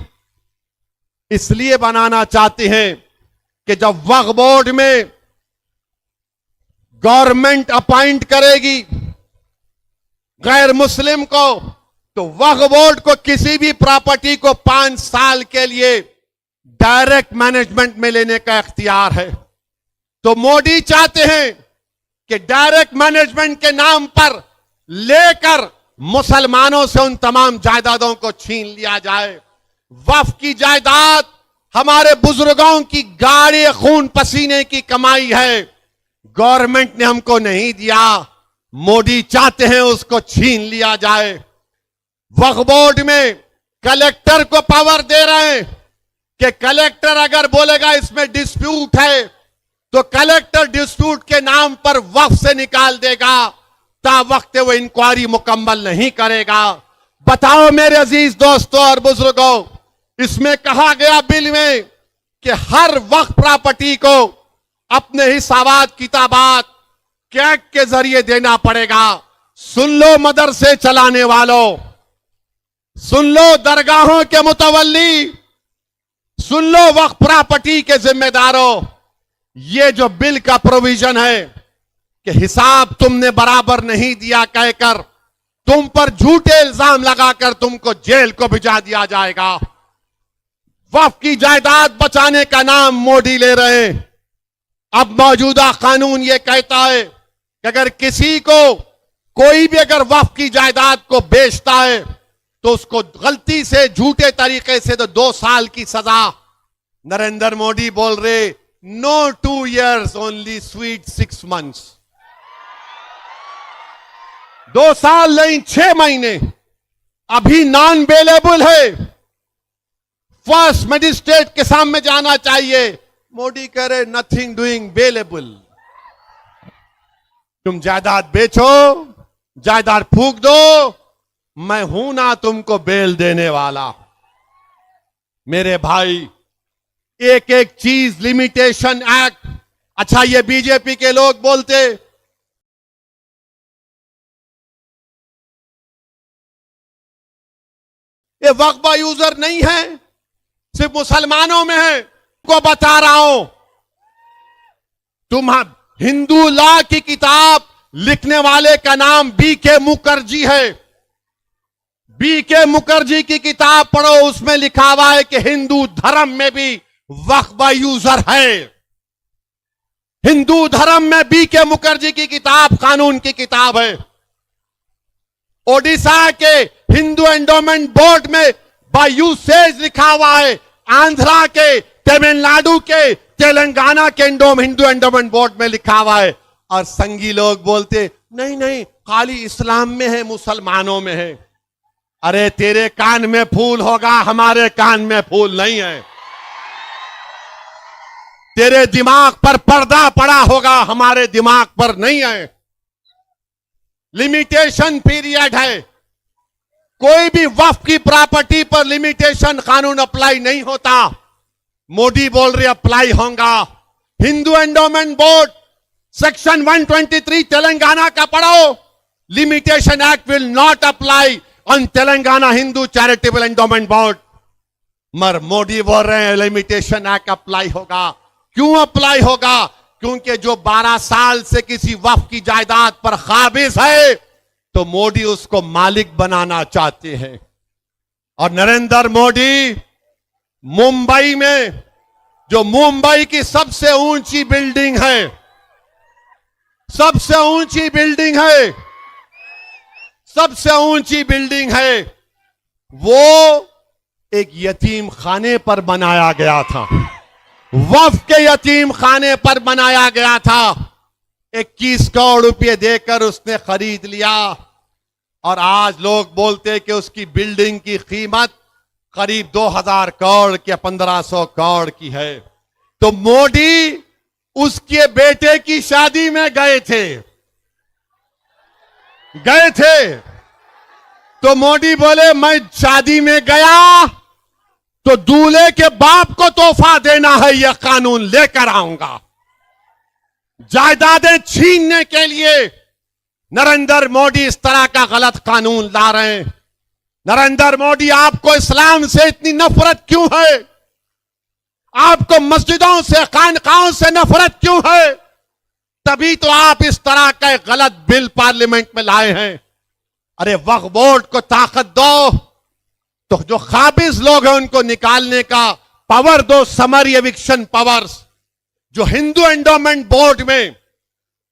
इसलिए बनाना चाहते हैं कि जब वक्फ बोर्ड में गवर्नमेंट अपॉइंट करेगी गैर मुस्लिम को, तो वक्फ बोर्ड को किसी भी प्रॉपर्टी को 5 साल के लिए डायरेक्ट मैनेजमेंट में लेने का इख्तियार है। तो मोदी चाहते हैं कि डायरेक्ट मैनेजमेंट के नाम पर लेकर मुसलमानों से उन तमाम जायदादों को छीन लिया जाए। वक्फ की जायदाद हमारे बुजुर्गों की गाढ़े खून पसीने की कमाई है, गवर्नमेंट ने हमको नहीं दिया, मोदी चाहते हैं उसको छीन लिया जाए। वक्फ बोर्ड में कलेक्टर को पावर दे रहे हैं कि कलेक्टर अगर बोलेगा इसमें डिस्प्यूट है तो कलेक्टर डिस्प्यूट के नाम पर वक्फ से निकाल देगा, ता वक्त वो इंक्वायरी मुकम्मल नहीं करेगा। बताओ मेरे अजीज दोस्तों और बुजुर्गों, इसमें कहा गया बिल में कि हर वक्फ प्रॉपर्टी को अपने हिसाबात किताबात कैग के जरिए देना पड़ेगा। सुन लो मदरसे चलाने वालों, सुन लो दरगाहों के मुतवल्ली, सुन लो वक्फ प्रॉपर्टी के जिम्मेदारों, ये जो बिल का प्रोविजन है कि हिसाब तुमने बराबर नहीं दिया कहकर तुम पर झूठे इल्जाम लगाकर तुमको जेल को भिजा दिया जाएगा। वक्फ की जायदाद बचाने का नाम मोदी ले रहे हैं। अब मौजूदा कानून यह कहता है कि अगर किसी को कोई भी अगर वक्फ की जायदाद को बेचता है तो उसको गलती से झूठे तरीके से तो 2 साल की सजा। नरेंद्र मोदी बोल रहे no 2 years only sweet 6 months। 2 साल नहीं 6 महीने अभी नॉन बेलेबल है, फर्स्ट मजिस्ट्रेट के सामने जाना चाहिए। मोदी कह रहे नथिंग डूइंग बेलेबल। तुम जायदाद बेचो, जायदाद फूंक दो, मैं हूं ना तुमको बेल देने वाला। मेरे भाई, एक एक चीज लिमिटेशन एक्ट, अच्छा ये बीजेपी के लोग बोलते ये वक्फ यूजर नहीं है, सिर्फ मुसलमानों में है। को बता रहा हूं, तुम हिंदू लॉ की किताब लिखने वाले का नाम बीके मुखर्जी है। बीके मुखर्जी की किताब पढ़ो, उसमें लिखा हुआ है कि हिंदू धर्म में भी वक्फ यूजर है। हिंदू धर्म में बीके मुखर्जी की किताब कानून की किताब है। ओडिशा के हिंदू एंडोमेंट बोर्ड में बाय यूसेज लिखा हुआ है। आंध्रा के, तमिलनाडु के, तेलंगाना के हिंदू एंडोमेंट बोर्ड में लिखा हुआ है। और संगी लोग बोलते नहीं नहीं खाली इस्लाम में है, मुसलमानों में है। अरे तेरे कान में फूल होगा, हमारे कान में फूल नहीं है। तेरे दिमाग पर पर्दा पड़ा होगा, हमारे दिमाग पर नहीं है। लिमिटेशन पीरियड है। कोई भी वक्फ की प्रॉपर्टी पर लिमिटेशन कानून अप्लाई नहीं होता। मोदी बोल रहे अप्लाई होगा। Hindu endowment board section 123 Telangana का पढ़ो, limitation act will not apply on Telangana Hindu charitable endowment board. मगर मोदी बोल रहे हैं लिमिटेशन एक्ट अप्लाई होगा। क्यों अप्लाई होगा? क्योंकि जो 12 साल से किसी वक्फ की जायदाद पर काबिज है तो मोदी उसको मालिक बनाना चाहते हैं। और नरेंद्र मोदी मुंबई में, जो मुंबई की सबसे ऊंची बिल्डिंग है, सबसे ऊंची बिल्डिंग है, सबसे ऊंची बिल्डिंग है, वो एक यतीम खाने पर बनाया गया था। वक्फ के यतीम खाने पर बनाया गया था। 21 करोड़ रुपए देकर उसने खरीद लिया और आज लोग बोलते कि उसकी बिल्डिंग की कीमत करीब 2000 करोड़ के 1500 करोड़ की है। तो मोदी उसके बेटे की शादी में गए थे तो मोदी बोले मैं शादी में गया तो दूल्हे के बाप को तोहफा देना है, यह कानून लेकर आऊंगा। जायदादें छीनने के लिए नरेंद्र मोदी इस तरह का गलत कानून ला रहे हैं। नरेंद्र मोदी, आपको इस्लाम से इतनी नफरत क्यों है? आपको मस्जिदों से, खानकाहों से नफरत क्यों है? तभी तो आप इस तरह का एक गलत बिल पार्लियामेंट में लाए हैं। अरे वक्फ बोर्ड को ताकत दो, तो जो काबिज लोग हैं उनको निकालने का पावर दो, समरी एविक्शन पावर्स। जो हिंदू एंडोमेंट बोर्ड में,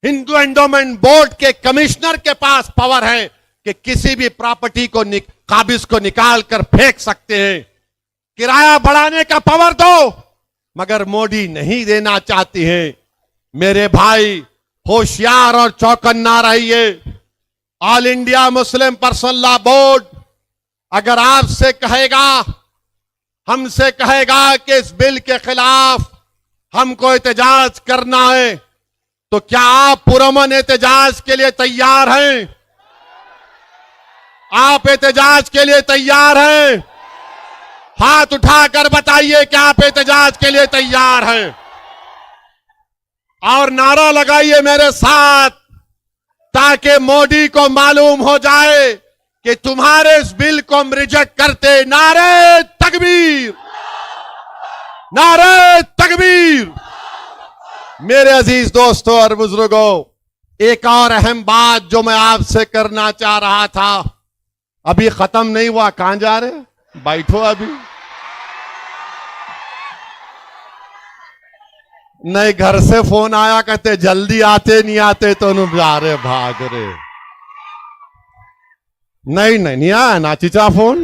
हिंदू एंडोमेंट बोर्ड के कमिश्नर के पास पावर है कि किसी भी प्रॉपर्टी को काबिज को निकाल कर फेंक सकते हैं। किराया बढ़ाने का पावर दो, मगर मोदी नहीं देना चाहती है। मेरे भाई, होशियार और चौकन्ना रहिए। All India Muslim personal law board अगर आपसे कहेगा, हमसे कहेगा कि इस बिल के खिलाफ हमको एहतजाज करना है, तो क्या आप पुरअमन एहतजाज के लिए तैयार हैं? आप एहतजाज के लिए तैयार हैं? हाथ उठाकर बताइए कि आप एहतजाज के लिए तैयार हैं। और नारा लगाइए मेरे साथ, ताकि मोदी को मालूम हो जाए कि तुम्हारे इस बिल को हम रिजेक्ट करते। नारे तकबीर, नारे तकबीर। मेरे अजीज दोस्तों और बुजुर्गों, एक और अहम बात जो मैं आपसे करना चाह रहा था, अभी खत्म नहीं हुआ। कहां जा रहे? बैठो अभी। नहीं, घर से फोन आया, कहते जल्दी आते नहीं आते तो जा रहे, भाग रहे। नहीं आया ना चीचा फोन?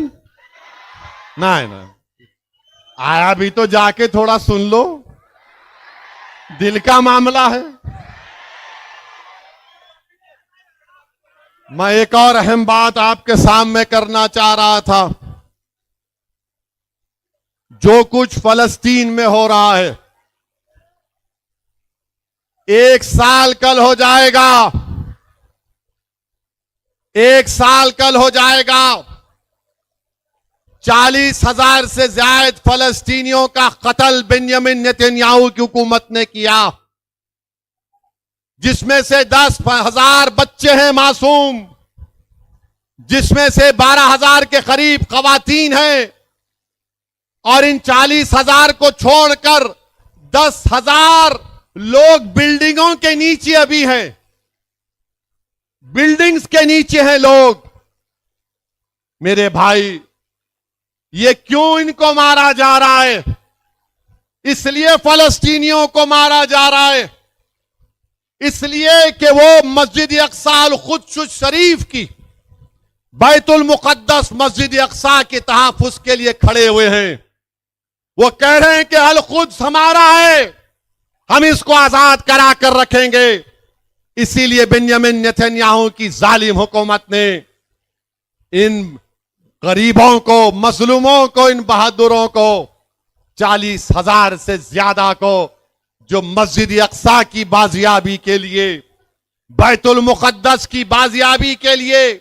नहीं ना आया भी तो जाके थोड़ा सुन लो, दिल का मामला है। मैं एक और अहम बात आपके सामने करना चाह रहा था। जो कुछ फलस्तीन में हो रहा है, 1 साल कल हो जाएगा, 1 साल कल हो जाएगा। 40,000 से ज्यादा फलस्तीनियों का कत्ल बेंजामिन नेतन्याहू की हुकूमत ने किया, जिसमें से 10,000 बच्चे हैं मासूम, जिसमें से 12,000 के करीब खवातीन हैं। और इन 40,000 को छोड़कर 10,000 लोग बिल्डिंगों के नीचे अभी हैं, बिल्डिंग्स के नीचे हैं लोग। मेरे भाई, ये क्यों इनको मारा जा रहा है? इसलिए फलस्तीनियों को मारा जा रहा है, इसलिए कि वो मस्जिद अक्सा अल कुद्स शरीफ की, बैतुल मुकद्दस मस्जिद अक्सा के तहफ्फुज़ के लिए खड़े हुए हैं। वो कह रहे हैं कि अल कुद्स हमारा है, हम इसको आजाद करा कर रखेंगे। इसीलिए बेंजामिन नेतन्याहू की जालिम हुकूमत ने इन गरीबों को, मजलूमों को, इन बहादुरों को, 40,000 से ज्यादा को, जो मस्जिद अक्सा की बाजियाबी के लिए, बैतुल मुकद्दस की बाजियाबी के लिए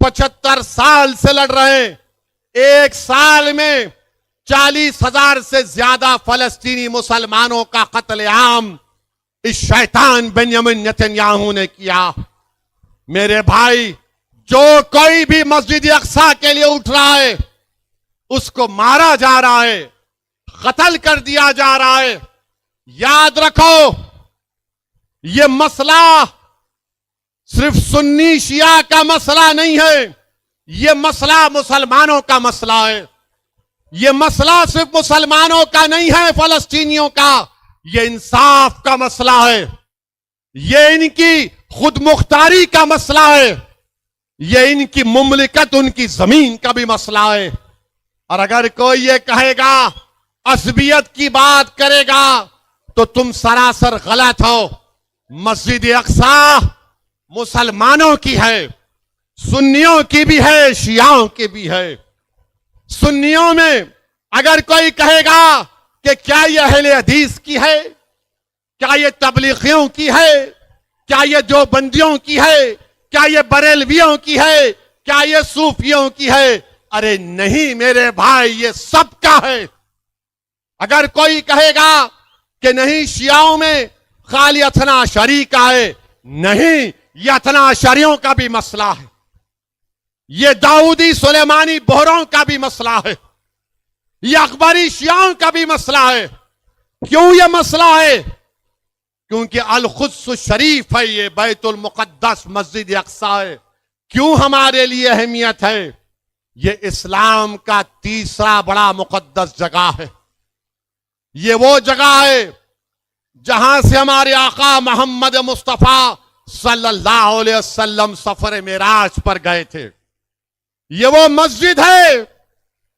75 साल से लड़ रहे हैं। 1 साल में 40,000 से ज्यादा फलस्तीनी मुसलमानों का कत्लेआम इस शैतान बेंजामिन नेतन्याहू ने किया। मेरे भाई, जो कोई भी मस्जिद अक्सा के लिए उठ रहा है, उसको मारा जा रहा है, कत्ल कर दिया जा रहा है। याद रखो, यह मसला सिर्फ सुन्नी शिया का मसला नहीं है, यह मसला मुसलमानों का मसला है। यह मसला सिर्फ मुसलमानों का नहीं है, फलस्तीनियों का, यह इंसाफ का मसला है, यह इनकी खुद मुख्तारी का मसला है, यह इनकी मुमलिकत, उनकी जमीन का भी मसला है। और अगर कोई ये कहेगा, असबियत की बात करेगा, तो तुम सरासर गलत हो। मस्जिद अक्सा मुसलमानों की है, सुन्नियों की भी है, शियाओं की भी है। सुन्नियों में अगर कोई कहेगा कि क्या यह अहले हदीस की है, क्या यह तबलीगियों की है, क्या यह देवबंदियों की है, क्या यह बरेलवियों की है, क्या यह सूफियों की है, अरे नहीं मेरे भाई, ये सबका है। अगर कोई कहेगा कि नहीं शियाओं में खाली अथना शरी का है, नहीं, यह अथना शरियों का भी मसला है, यह दाऊदी सुलेमानी बोहरों का भी मसला है, यह अकबरी शियाओं का भी मसला है। क्यों यह मसला है? क्योंकि अल कुद्स शरीफ है, ये बैतुल मुकद्दस मस्जिद अक्सा है। क्यों हमारे लिए अहमियत है? ये इस्लाम का तीसरा बड़ा मुकद्दस जगह है। ये वो जगह है जहां से हमारे आका मोहम्मद मुस्तफा सल्लल्लाहु अलैहि वसल्लम सफर मेराज पर गए थे। ये वो मस्जिद है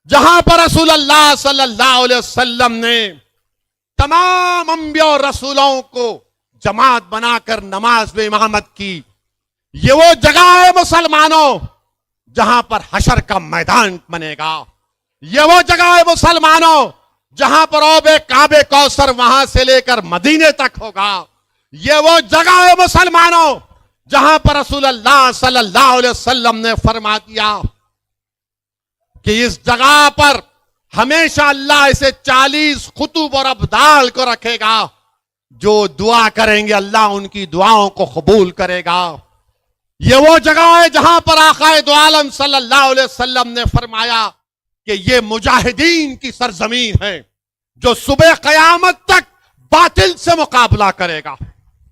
जहां पर रसूलुल्लाह सल्लल्लाहु अलैहि वसल्लम ने तमाम अंबिया और रसूलों को जमात बनाकर नमाज में इमामत की। ये वो जगह है मुसलमानों जहां पर हशर का मैदान बनेगा। ये वो जगह है मुसलमानों जहां पर औबे काबे कौसर वहां से लेकर मदीने तक होगा। ये वो जगह है मुसलमानों जहां पर रसूलुल्लाह सल्लल्लाहु अलैहि वसल्लम ने फरमा दिया कि इस जगह पर हमेशा अल्लाह इसे 40 खुतूब और अब्दाल को रखेगा। जो दुआ करेंगे अल्लाह उनकी दुआओं को कबूल करेगा। यह वो जगह है जहां पर आकाए दो आलम सल्लल्लाहु अलैहि वसल्लम ने फरमाया कि यह मुजाहिदीन की सरजमीन है जो सुबह कयामत तक बातिल से मुकाबला करेगा।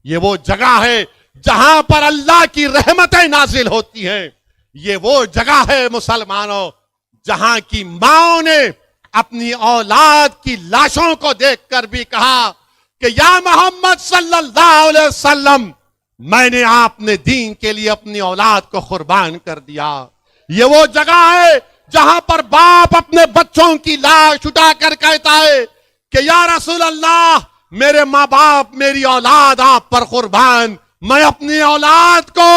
यह वो जगह है जहां पर अल्लाह की रहमतें नाजिल होती हैं। यह वो जगह है मुसलमानों जहां की माओ ने अपनी औलाद की लाशों को देखकर भी कहा कि या मोहम्मद सल्लल्लाहु अलैहि वसल्लम, मैंने आपने दीन के लिए अपनी औलाद को कुर्बान कर दिया। ये वो जगह है जहां पर बाप अपने बच्चों की लाश उठाकर कहता है कि या रसूल अल्लाह, मेरे माँ बाप, मेरी औलाद आप पर कुर्बान, मैं अपनी औलाद को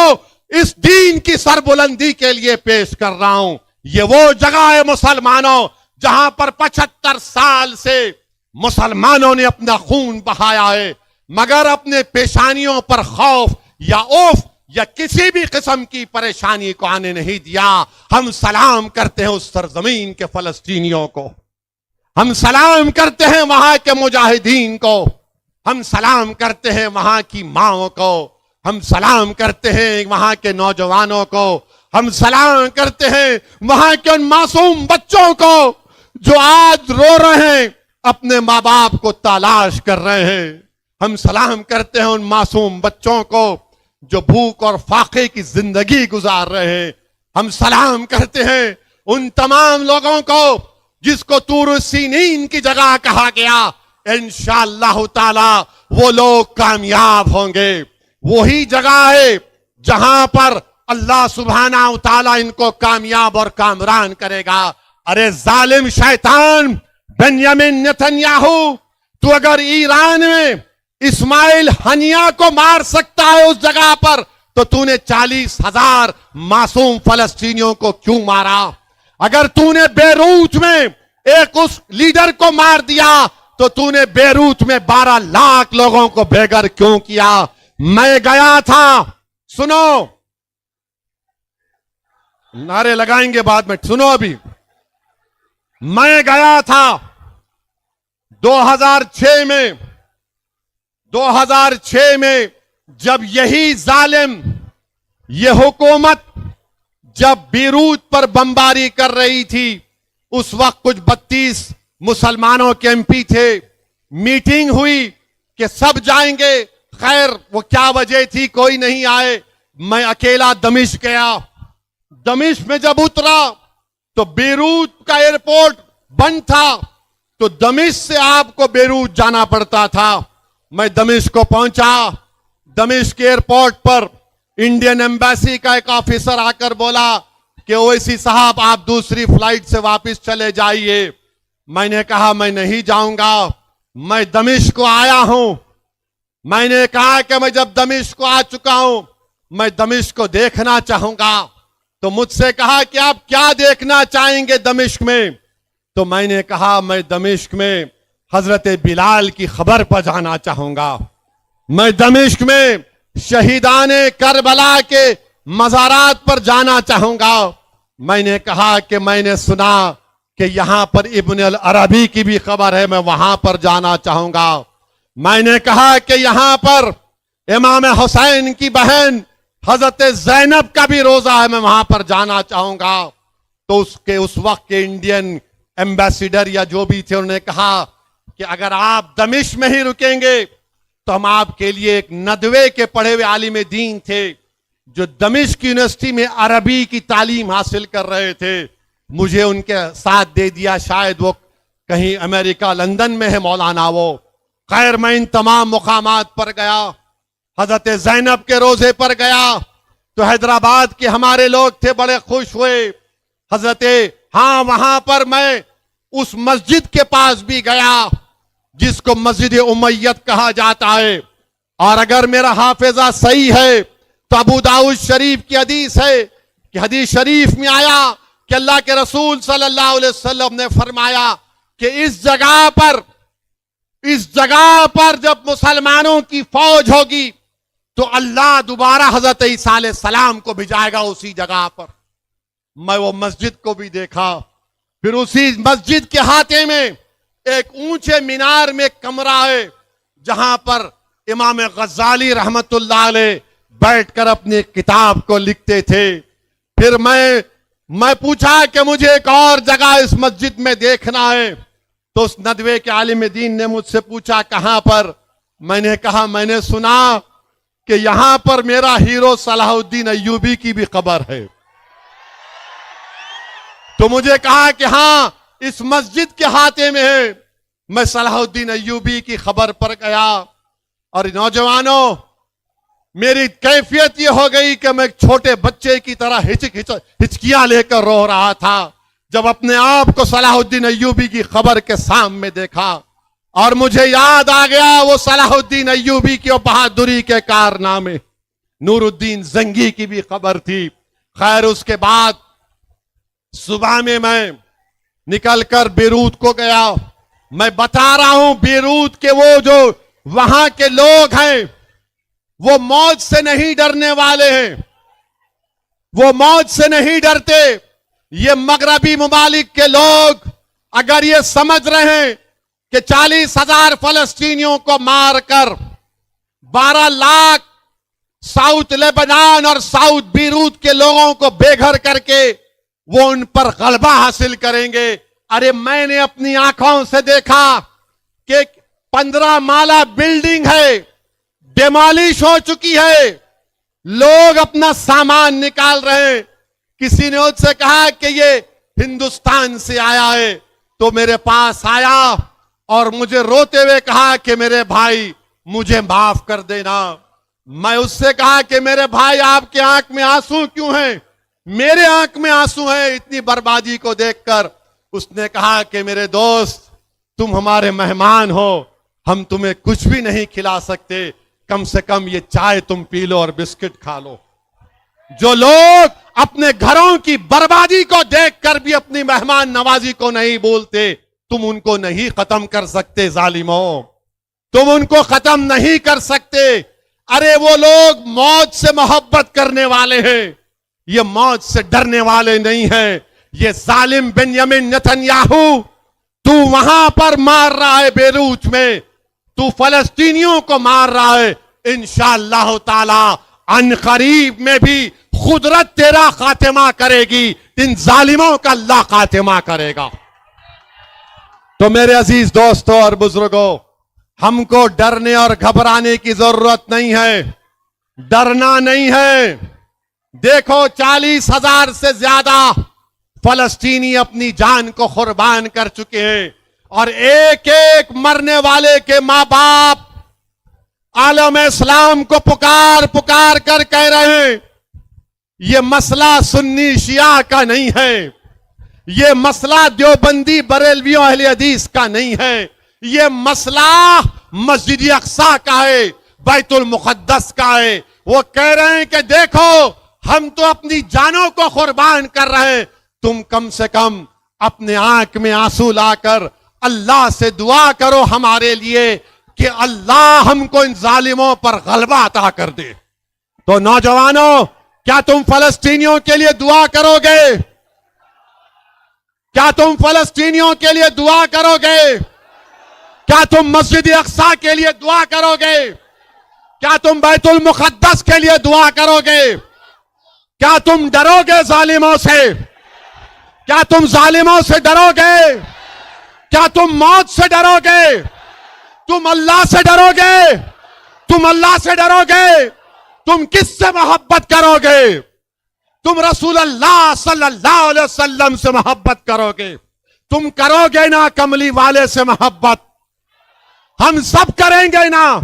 इस दीन की सरबुलंदी के लिए पेश कर रहा हूं। ये वो जगह है मुसलमानों जहां पर 75 साल से मुसलमानों ने अपना खून बहाया है, मगर अपने पेशानियों पर खौफ या औफ या किसी भी किस्म की परेशानी को आने नहीं दिया। हम सलाम करते हैं उस सरजमीन के फलस्तीनियों को, हम सलाम करते हैं वहां के मुजाहिदीन को, हम सलाम करते हैं वहां की माओ को, हम सलाम करते हैं वहां के नौजवानों को, हम सलाम करते हैं वहां के उन मासूम बच्चों को जो आज रो रहे हैं, अपने माँ बाप को तलाश कर रहे हैं। हम सलाम करते हैं उन मासूम बच्चों को जो भूख और फाके की जिंदगी गुजार रहे हैं। हम सलाम करते हैं उन तमाम लोगों को जिसको तूर सीनीन की जगह कहा गया। इंशाअल्लाह ताला वो लोग कामयाब होंगे। वही जगह है जहां पर अल्लाह सुब्हानहू ताला इनको कामयाब और कामरान करेगा। अरे जालिम शैतान बेंयामिन नेतन्याहू, तू अगर ईरान में इस्माइल हनिया को मार सकता है उस जगह पर, तो तूने 40,000 मासूम फलस्तीनियों को क्यों मारा? अगर तूने बेरूत में एक उस लीडर को मार दिया, तो तूने बेरूत में 12 लाख लोगों को बेघर क्यों किया? मैं गया था, सुनो, नारे लगाएंगे बाद में, सुनो अभी। मैं गया था 2006 में जब यही जालिम, ये हुकूमत जब बीरूत पर बमबारी कर रही थी, उस वक्त कुछ 32 मुसलमानों के एमपी थे। मीटिंग हुई कि सब जाएंगे। खैर वो क्या वजह थी, कोई नहीं आए, मैं अकेला दमिश्क गया। दमिश्क में जब उतरा तो बेरूत का एयरपोर्ट बंद था, तो दमिश्क से आपको बेरूत जाना पड़ता था। मैं दमिश्क को पहुंचा। दमिश्क एयरपोर्ट पर इंडियन एम्बेसी का एक ऑफिसर आकर बोला कि ओवैसी साहब आप दूसरी फ्लाइट से वापस चले जाइए। मैंने कहा मैं नहीं जाऊंगा, मैं दमिश्क को आया हूं। मैंने कहा कि मैं जब दमिश्क को आ चुका हूं, मैं दमिश्क को देखना चाहूंगा। तो मुझसे कहा कि आप क्या देखना चाहेंगे दमिश्क में? तो मैंने कहा मैं दमिश्क में हजरत बिलाल की खबर पर जाना चाहूंगा। मैं दमिश्क में शहीदाने करबला के मज़ारात पर जाना चाहूंगा। मैंने कहा कि मैंने सुना कि यहां पर इब्न अल अरबी की भी खबर है, मैं वहां पर जाना चाहूंगा। मैंने कहा कि यहां पर इमाम हुसैन की बहन हजरत ज़ैनब का भी रोजा है, मैं वहां पर जाना चाहूंगा। तो उस वक्त के इंडियन एम्बेसडर या जो भी थे, उन्होंने कहा कि अगर आप दमिश्क में ही रुकेंगे तो हम आपके लिए, एक नदवे के पढ़े हुए आलिम दीन थे जो दमिश्क यूनिवर्सिटी में अरबी की तालीम हासिल कर रहे थे, मुझे उनके साथ दे दिया। शायद वो कहीं अमेरिका लंदन में है मौलाना वो। खैर मैं इन तमाम मुकामात पर गया। हजरत ज़ैनब के रोजे पर गया तो हैदराबाद के हमारे लोग थे, बड़े खुश हुए। हाँ वहां पर मैं उस मस्जिद के पास भी गया जिसको मस्जिद उमैयद कहा जाता है। और अगर मेरा हाफिजा सही है तो अबू दाऊद शरीफ की हदीस है कि हदीस शरीफ में आया कि अल्लाह के रसूल सल्लल्लाहु अलैहि वसल्लम ने फरमाया कि इस जगह पर जब मुसलमानों की फौज होगी तो अल्लाह दोबारा हजरत ईसा अलैहि सलाम को भिजाएगा उसी जगह पर। मैं वो मस्जिद को भी देखा। फिर उसी मस्जिद के हाथे में एक ऊंचे मीनार में एक कमरा है जहां पर इमाम गज़ाली रहमतुल्लाह अलैह बैठकर अपनी किताब को लिखते थे। फिर मैं पूछा कि मुझे एक और जगह इस मस्जिद में देखना है। तो उस नदवे के आलिम दीन ने मुझसे पूछा कहां पर? मैंने कहा मैंने सुना कि यहां पर मेरा हीरो सलाहुद्दीन अय्यूबी की भी खबर है। तो मुझे कहा कि हां इस मस्जिद के हाथे में है। मैं सलाहुद्दीन अय्यूबी की खबर पर गया। और नौजवानों, मेरी कैफियत यह हो गई कि मैं एक छोटे बच्चे की तरह हिचकियां लेकर रो रहा था जब अपने आप को सलाहुद्दीन अय्यूबी की खबर के सामने देखा। और मुझे याद आ गया वो सलाहुद्दीन अय्यूबी की बहादुरी के कारनामे। नूरुद्दीन जंगी की भी खबर थी। खैर उसके बाद सुबह में मैं निकलकर बेरूत को गया। मैं बता रहा हूं बेरूत के वो जो वहां के लोग हैं वो मौत से नहीं डरने वाले हैं, वो मौत से नहीं डरते। ये मगरबी मुमालिक के लोग अगर ये समझ रहे हैं कि 40,000 फलस्तीनियों को मारकर 12 लाख साउथ लेबनान और साउथ बेरूत के लोगों को बेघर करके वो उन पर गलबा हासिल करेंगे। अरे मैंने अपनी आंखों से देखा कि 15 माला बिल्डिंग है, डिमोलिश हो चुकी है, लोग अपना सामान निकाल रहे हैं। किसी ने उससे कहा कि ये हिंदुस्तान से आया है, तो मेरे पास आया और मुझे रोते हुए कहा कि मेरे भाई मुझे माफ कर देना। मैं उससे कहा कि मेरे भाई आपके आंख में आंसू क्यों हैं? मेरे आंख में आंसू हैं इतनी बर्बादी को देखकर। उसने कहा कि मेरे दोस्त तुम हमारे मेहमान हो, हम तुम्हें कुछ भी नहीं खिला सकते, कम से कम ये चाय तुम पी लो और बिस्किट खा लो। जो लोग अपने घरों की बर्बादी को देखकर भी अपनी मेहमान नवाजी को नहीं बोलते, तुम उनको नहीं खत्म कर सकते जालिमों, तुम उनको खत्म नहीं कर सकते। अरे वो लोग मौत से मोहब्बत करने वाले हैं, ये मौत से डरने वाले नहीं हैं। ये जालिम बेंयामिन नेतन्याहू तू वहां पर मार रहा है बेरूत में, तू फलस्तीनियों को मार रहा है। इंशाअल्लाह ताला अनकरीब में भी खुदरत तेरा खातिमा करेगी, इन जालिमों का अल्लाह खातिमा करेगा। तो मेरे अजीज दोस्तों और बुजुर्गों, हमको डरने और घबराने की जरूरत नहीं है, डरना नहीं है। देखो 40,000 से ज्यादा फलस्तीनी अपनी जान को कुर्बान कर चुके हैं और एक एक मरने वाले के मां बाप आलम इस्लाम को पुकार पुकार कर कह रहे हैं, ये मसला सुन्नी शिया का नहीं है, ये मसला देवबंदी बरेलवियों अहले हदीस का नहीं है, ये मसला मस्जिद अक्सा का है, बैतुल मुक़द्दस का है। वो कह रहे हैं कि देखो हम तो अपनी जानों को कुर्बान कर रहे हैं, तुम कम से कम अपने आंख में आंसू लाकर अल्लाह से दुआ करो हमारे लिए कि अल्लाह हमको इन जालिमों पर गलबा अता कर दे। तो नौजवानों, क्या तुम फलस्तीनियों के लिए दुआ करोगे? क्या तुम फलस्तीनियों के लिए दुआ करोगे? क्या तुम मस्जिद अक्सा के लिए दुआ करोगे? क्या तुम बैतुल मुक़द्दस के लिए दुआ करोगे? क्या तुम डरोगे जालिमों से? क्या तुम जालिमों से डरोगे? क्या तुम मौत से डरोगे? तुम अल्लाह से डरोगे? तुम अल्लाह से डरोगे? तुम किससे मोहब्बत करोगे? तुम रसूल अल्लाह सल्लल्लाहु अलैहि वसल्लम से मोहब्बत करोगे। तुम करोगे ना कमली वाले से मोहब्बत? हम सब करेंगे ना,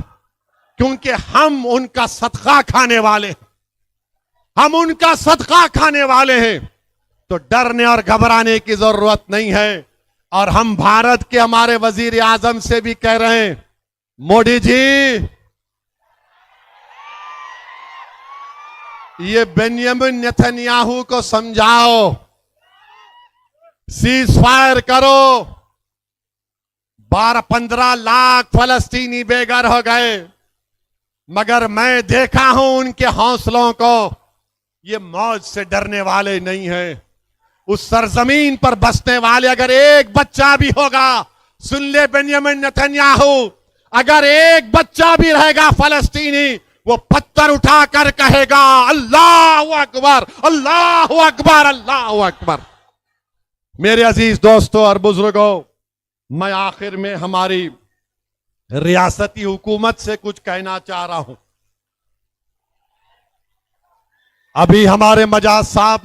क्योंकि हम उनका सदका खाने वाले हैं, हम उनका सदका खाने वाले हैं। तो डरने और घबराने की जरूरत नहीं है। और हम भारत के हमारे वजीर आजम से भी कह रहे हैं, मोदी जी ये बेंजामिन नेतन्याहू को समझाओ, सीज फायर करो। 12-15 लाख फलस्तीनी बेघर हो गए, मगर मैं देखा हूं उनके हौसलों को, ये मौत से डरने वाले नहीं हैं। उस सरजमीन पर बसने वाले अगर एक बच्चा भी होगा, सुन ले बेंजामिन नेतन्याहू, अगर एक बच्चा भी रहेगा फलस्तीनी, वो पत्थर उठाकर कहेगा अल्लाहु अकबर, अल्लाहु अकबर, अल्लाहु अकबर। मेरे अजीज दोस्तों और बुजुर्गों, मैं आखिर में हमारी रियासती हुकूमत से कुछ कहना चाह रहा हूं। अभी हमारे मजाज साहब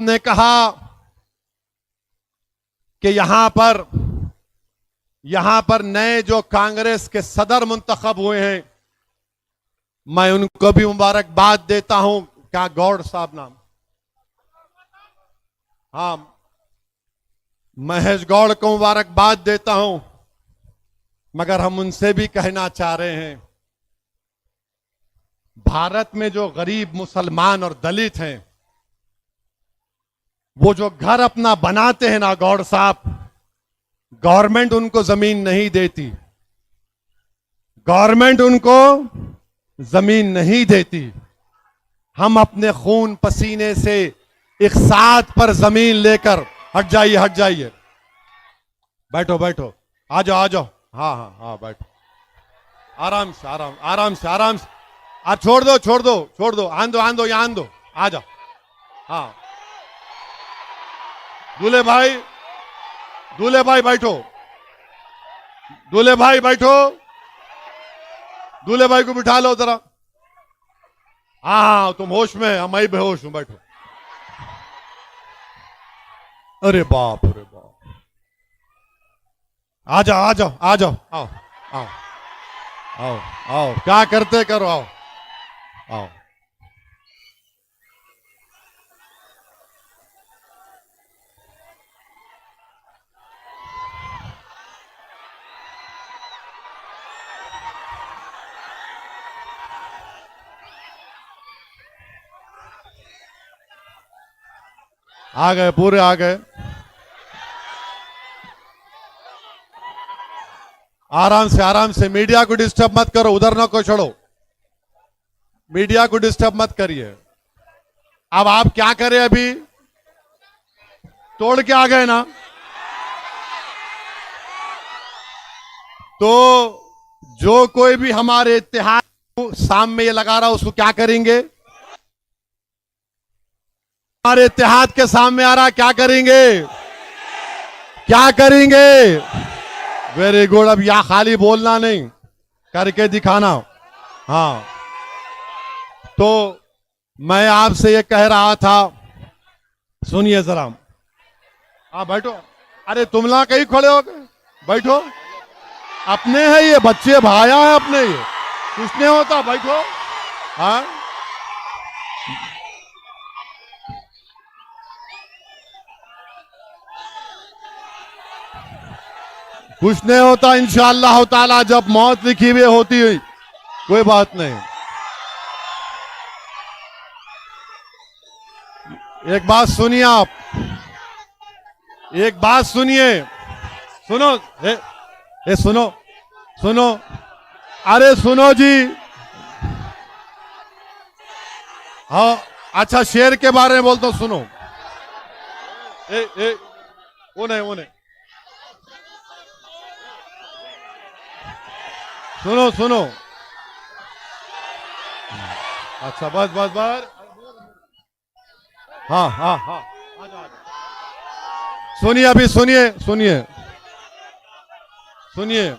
ने कहा कि यहां पर नए जो कांग्रेस के सदर मुंतखब हुए हैं, मैं उनको भी मुबारकबाद देता हूं। क्या गौड़ साहब नाम? हाँ, महेश गौड़ को मुबारकबाद देता हूं, मगर हम उनसे भी कहना चाह रहे हैं, भारत में जो गरीब मुसलमान और दलित हैं, वो जो घर अपना बनाते हैं ना गौड़ साहब, गवर्नमेंट उनको जमीन नहीं देती, गवर्नमेंट उनको जमीन नहीं देती। हम अपने खून पसीने से एक साथ पर जमीन लेकर, हट जाइए, बैठो, आ जाओ, हाँ, बैठो, आराम से, छोड़ दो, आन दो, यहाँ आन दो, आ जाओ। हाँ, दूल्हे भाई बैठो, दूल्हे भाई को बिठा लो जरा। हाँ, तुम होश में, मैं बेहोश हूं, बैठो। अरे बाप, आ जाओ, आओ, क्या करते करो, आओ। आ गए, पूरे आ गए। आराम से, मीडिया को डिस्टर्ब मत करो, उधर ना को छोड़ो, मीडिया को डिस्टर्ब मत करिए। अब आप क्या करें, अभी तोड़ के आ गए ना, तो जो कोई भी हमारे इत्तेहाद सामने ये लगा रहा उसको क्या करेंगे? हमारे इत्तेहाद के सामने आ रहा, क्या करेंगे? Very good. अब या खाली बोलना नहीं, करके दिखाना। हाँ, तो मैं आपसे ये कह रहा था, सुनिए जरा। हाँ बैठो। अरे तुम लोग कहीं खड़े हो गए, बैठो। अपने हैं ये बच्चे, भाया है अपने, ये कुछ नहीं होता, बैठो। हाँ, कुछ नहीं होता इंशाअल्लाह ताला, जब मौत लिखी हुई होती है, कोई बात नहीं। एक बात सुनिए आप, एक बात सुनिए, सुनो। सुनो, सुनो, अरे सुनो जी। हाँ, अच्छा शेर के बारे में बोलता हूं, सुनो। वो नहीं, सुनो सुनो। अच्छा बस बस बस। हाँ हाँ हाँ, सुनिए, अभी सुनिए, सुनिए, सुनिए।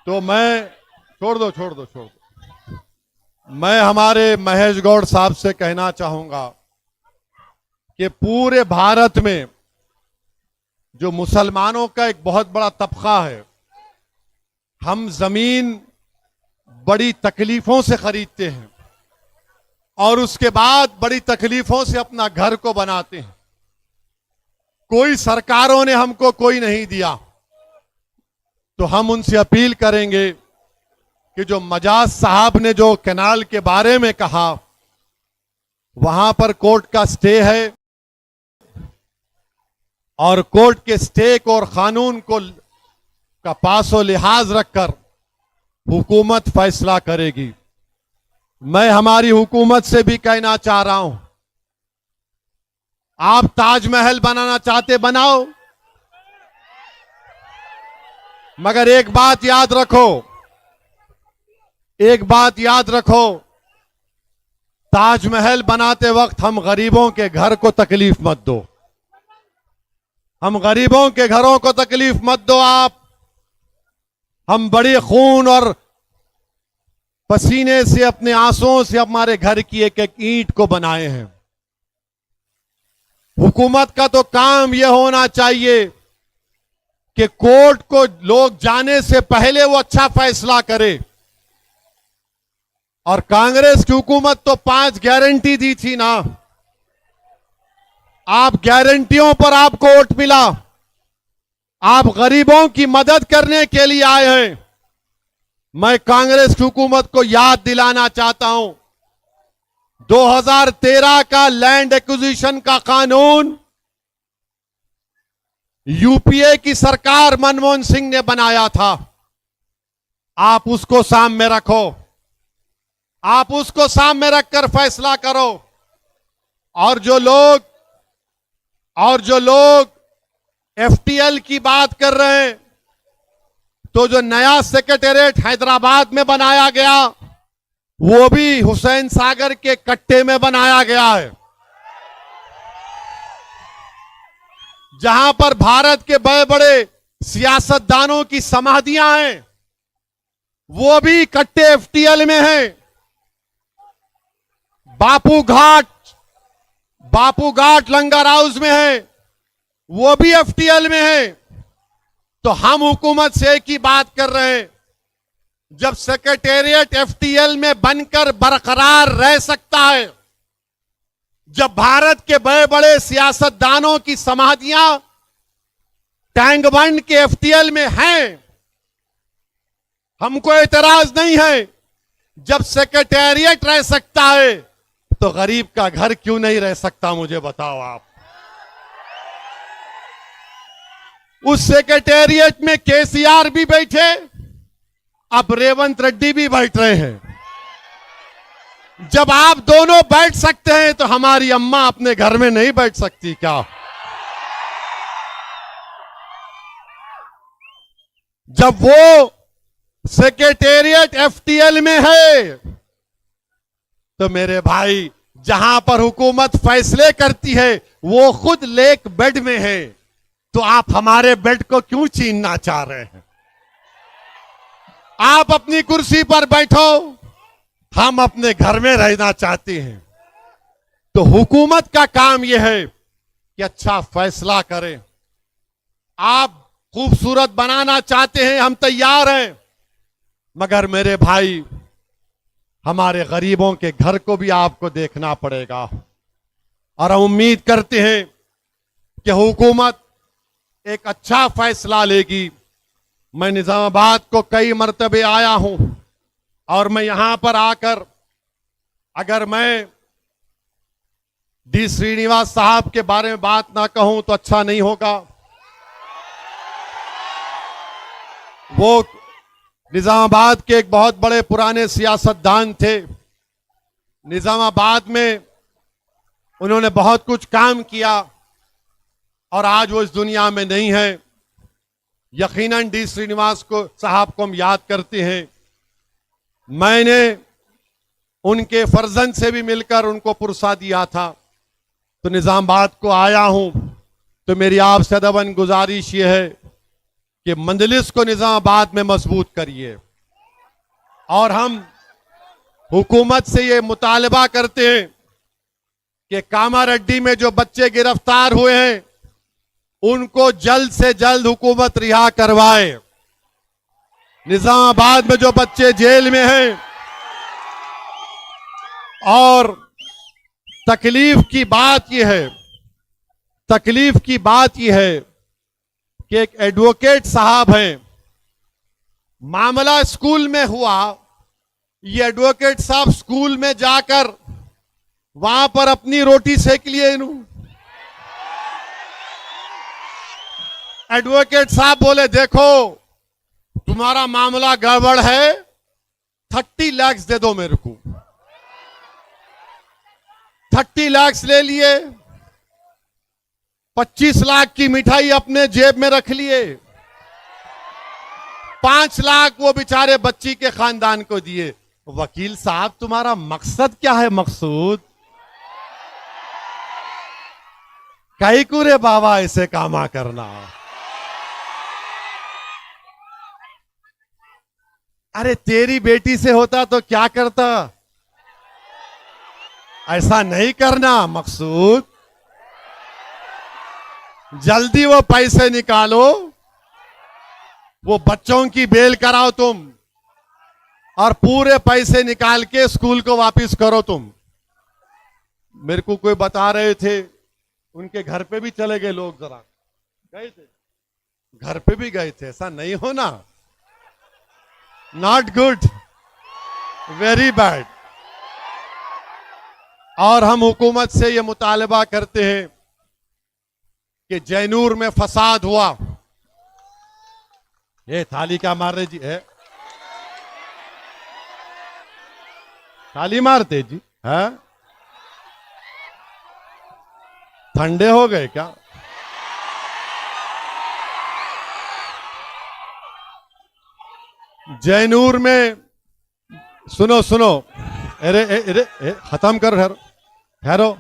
तो मैं, छोड़ दो छोड़ दो छोड़ दो। मैं हमारे महेश गौड़ साहब से कहना चाहूंगा कि पूरे भारत में जो मुसलमानों का एक बहुत बड़ा तबका है, हम जमीन बड़ी तकलीफों से खरीदते हैं और उसके बाद बड़ी तकलीफों से अपना घर को बनाते हैं। कोई सरकारों ने हमको कोई नहीं दिया, तो हम उनसे अपील करेंगे कि जो मजाज साहब ने जो कैनाल के बारे में कहा, वहां पर कोर्ट का स्टे है और कोर्ट के स्टे को और कानून को का पासो लिहाज रखकर हुकूमत फैसला करेगी। मैं हमारी हुकूमत से भी कहना चाह रहा हूं, आप ताजमहल बनाना चाहते बनाओ, मगर एक बात याद रखो, एक बात याद रखो, ताजमहल बनाते वक्त हम गरीबों के घर को तकलीफ मत दो, हम गरीबों के घरों को तकलीफ मत दो आप। हम बड़ी खून और पसीने से, अपने आंसुओं से हमारे घर की एक एक ईंट को बनाए हैं। हुकूमत का तो काम यह होना चाहिए कि कोर्ट को लोग जाने से पहले वो अच्छा फैसला करे। और कांग्रेस की हुकूमत तो 5 गारंटी दी थी ना, आप गारंटियों पर आपको वोट मिला, आप गरीबों की मदद करने के लिए आए हैं। मैं कांग्रेस की हुकूमत को याद दिलाना चाहता हूं, 2013 का लैंड एक्विजिशन का कानून यूपीए की सरकार मनमोहन सिंह ने बनाया था। आप उसको सामने रखो, आप उसको सामने रखकर फैसला करो। और जो लोग एफटीएल की बात कर रहे हैं, तो जो नया सेक्रेटेरिएट हैदराबाद में बनाया गया, वो भी हुसैन सागर के कट्टे में बनाया गया है, जहां पर भारत के बड़े बड़े सियासतदानों की समाधियां हैं, वो भी कट्टे एफटीएल में हैं। बापू घाट लंगर हाउस में है, वो भी एफटीएल में है। तो हम हुकूमत से एक ही बात कर रहे हैं, जब सेक्रेटेरिएट एफटीएल में बनकर बरकरार रह सकता है, जब भारत के बड़े बड़े सियासतदानों की समाधियां टैंक बंड के एफटीएल में हैं, हमको एतराज नहीं है। जब सेक्रेटेरिएट रह सकता है, तो गरीब का घर क्यों नहीं रह सकता, मुझे बताओ आप। उस सेक्रेटेरिएट में केसीआर भी बैठे, अब रेवंत रेड्डी भी बैठ रहे हैं। जब आप दोनों बैठ सकते हैं, तो हमारी अम्मा अपने घर में नहीं बैठ सकती क्या? जब वो सेक्रेटेरिएट एफटीएल में है, तो मेरे भाई, जहां पर हुकूमत फैसले करती है, वो खुद लेक बेड में है। तो आप हमारे बेड को क्यों छीनना चाह रहे हैं? आप अपनी कुर्सी पर बैठो, हम अपने घर में रहना चाहते हैं। तो हुकूमत का काम यह है कि अच्छा फैसला करें। आप खूबसूरत बनाना चाहते हैं, हम तैयार हैं, मगर मेरे भाई हमारे गरीबों के घर को भी आपको देखना पड़ेगा। और हम उम्मीद करते हैं कि हुकूमत एक अच्छा फैसला लेगी। मैं निजामाबाद को कई मर्तबे आया हूं और मैं यहां पर आकर अगर मैं डी श्रीनिवास साहब के बारे में बात ना कहूं तो अच्छा नहीं होगा। वो निजामाबाद के एक बहुत बड़े पुराने सियासतदान थे। निजामाबाद में उन्होंने बहुत कुछ काम किया और आज वो इस दुनिया में नहीं है। यकीनन डी श्रीनिवास को साहब को हम याद करते हैं। मैंने उनके फर्जंद से भी मिलकर उनको पुरसा दिया था। तो निजामाबाद को आया हूं तो मेरी आपसे अदबन गुजारिश ये है कि मंजलिस को निजामाबाद में मजबूत करिए। और हम हुकूमत से ये मुतालबा करते हैं कि कामारेड्डी में जो बच्चे गिरफ्तार हुए हैं उनको जल्द से जल्द हुकूमत रिहा करवाए। निजामाबाद में जो बच्चे जेल में हैं, और तकलीफ की बात यह है, तकलीफ की बात यह है कि एक एडवोकेट साहब हैं, मामला स्कूल में हुआ। ये एडवोकेट साहब स्कूल में जाकर वहां पर अपनी रोटी सेक लिए। एडवोकेट साहब बोले देखो तुम्हारा मामला गड़बड़ है, 30 लाख दे दो मेरे को। 30 लाख ले लिए, 25 लाख की मिठाई अपने जेब में रख लिए, 5 लाख वो बेचारे बच्ची के खानदान को दिए। वकील साहब तुम्हारा मकसद क्या है? मकसूद कई कुरे बाबा ऐसे कामा करना। अरे तेरी बेटी से होता तो क्या करता? ऐसा नहीं करना मकसूद। जल्दी वो पैसे निकालो, वो बच्चों की बेल कराओ तुम, और पूरे पैसे निकाल के स्कूल को वापस करो तुम। मेरे को कोई बता रहे थे उनके घर पे भी चले गए लोग, जरा गए थे, घर पे भी गए थे। ऐसा नहीं होना, नॉट गुड, वेरी बैड। और हम हुकूमत से ये मुतालबा करते हैं कि जैनूर में फसाद हुआ। ये थाली क्या मार रहे जी? है थाली मारते जी? है ठंडे हो गए क्या? जैनूर में सुनो सुनो, अरे अरे खत्म करो, ठहरो ठहरो।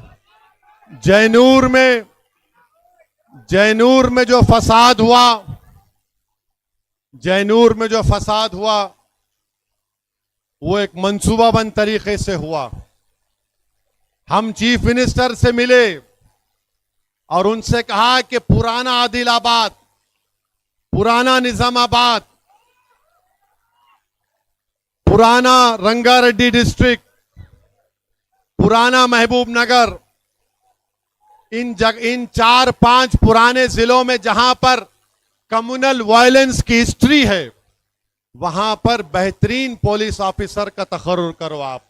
जैनूर में जो फसाद हुआ, जैनूर में जो फसाद हुआ वो एक मंसूबाबंद तरीके से हुआ। हम चीफ मिनिस्टर से मिले और उनसे कहा कि पुराना आदिलाबाद, पुराना निजामाबाद, पुराना रंगारेड्डी डिस्ट्रिक्ट, पुराना महबूब नगर, इन 4-5 पुराने जिलों में जहां पर कम्युनल वायलेंस की हिस्ट्री है, वहां पर बेहतरीन पुलिस ऑफिसर का तकर्रुर करो आप।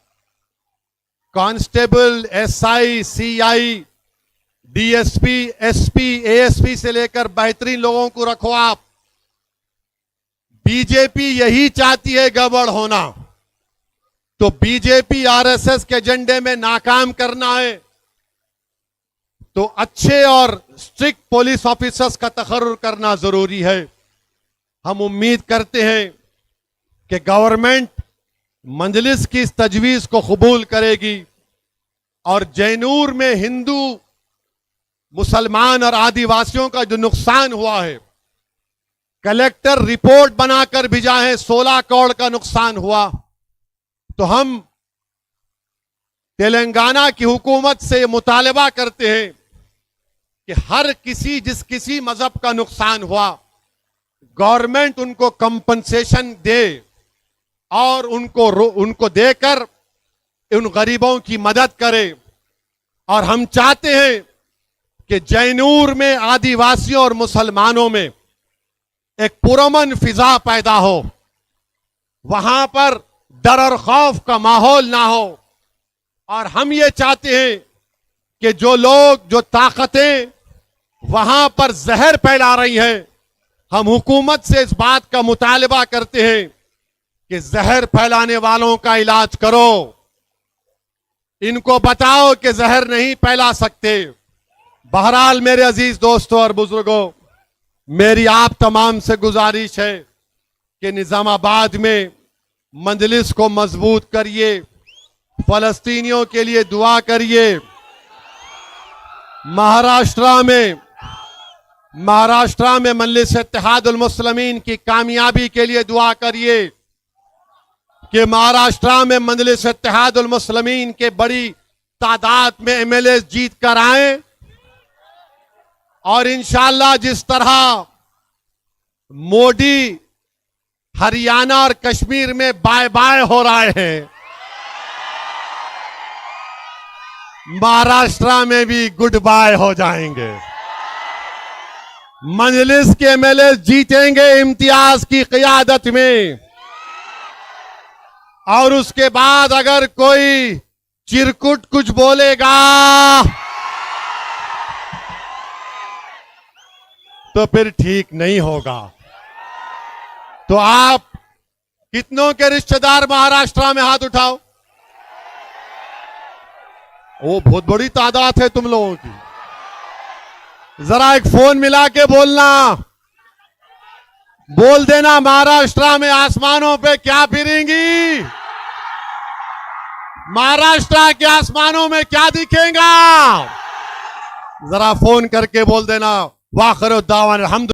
Constable, SI, CI, DSP, SP, ASP से लेकर बेहतरीन लोगों को रखो आप। बीजेपी यही चाहती है गड़बड़ होना, तो बीजेपी आरएसएस के एजेंडे में नाकाम करना है तो अच्छे और स्ट्रिक्ट पुलिस ऑफिसर्स का तकर्रुर करना जरूरी है। हम उम्मीद करते हैं कि गवर्नमेंट मंजलिस की इस तजवीज को कबूल करेगी और जैनूर में हिंदू मुसलमान और आदिवासियों का जो नुकसान हुआ है, कलेक्टर रिपोर्ट बनाकर भेजा है 16 करोड़ का नुकसान हुआ। तो हम तेलंगाना की हुकूमत से मुतालबा करते हैं कि हर किसी मजहब का नुकसान हुआ, गवर्नमेंट उनको कंपनसेशन दे और उनको देकर उन गरीबों की मदद करे। और हम चाहते हैं कि जैनूर में आदिवासियों और मुसलमानों में एक पुरअमन फिजा पैदा हो, वहां पर डर और खौफ का माहौल ना हो। और हम ये चाहते हैं कि जो ताकतें वहां पर जहर फैला रही हैं, हम हुकूमत से इस बात का मुतालबा करते हैं कि जहर फैलाने वालों का इलाज करो, इनको बताओ कि जहर नहीं फैला सकते। बहरहाल मेरे अजीज दोस्तों और बुजुर्गों, मेरी आप तमाम से गुजारिश है कि निजामाबाद में मजलिस को मजबूत करिए, फलस्तीनियों के लिए दुआ करिए। महाराष्ट्र में मजलिस इत्तेहादुल मुस्लिमीन की कामयाबी के लिए दुआ करिए कि महाराष्ट्र में मजलिस इत्तेहादुल मुस्लिमीन के बड़ी तादाद में एमएलए जीत कर आए। और इंशाअल्लाह जिस तरह मोदी हरियाणा और कश्मीर में बाय बाय हो रहे हैं, महाराष्ट्र में भी गुड बाय हो जाएंगे। मजलिस के एमएलए जीतेंगे इम्तियाज की क़ियादत में। और उसके बाद अगर कोई चिरकुट कुछ बोलेगा तो फिर ठीक नहीं होगा। तो आप कितनों के रिश्तेदार महाराष्ट्र में हाथ उठाओ। वो बहुत बड़ी तादाद है तुम लोगों की। जरा एक फोन मिला के बोल देना महाराष्ट्र में आसमानों पे क्या फिरेंगी, महाराष्ट्र के आसमानों में क्या दिखेगा। जरा फोन करके बोल देना। वाखिर दावान अल्हम्दुलिल्लाह।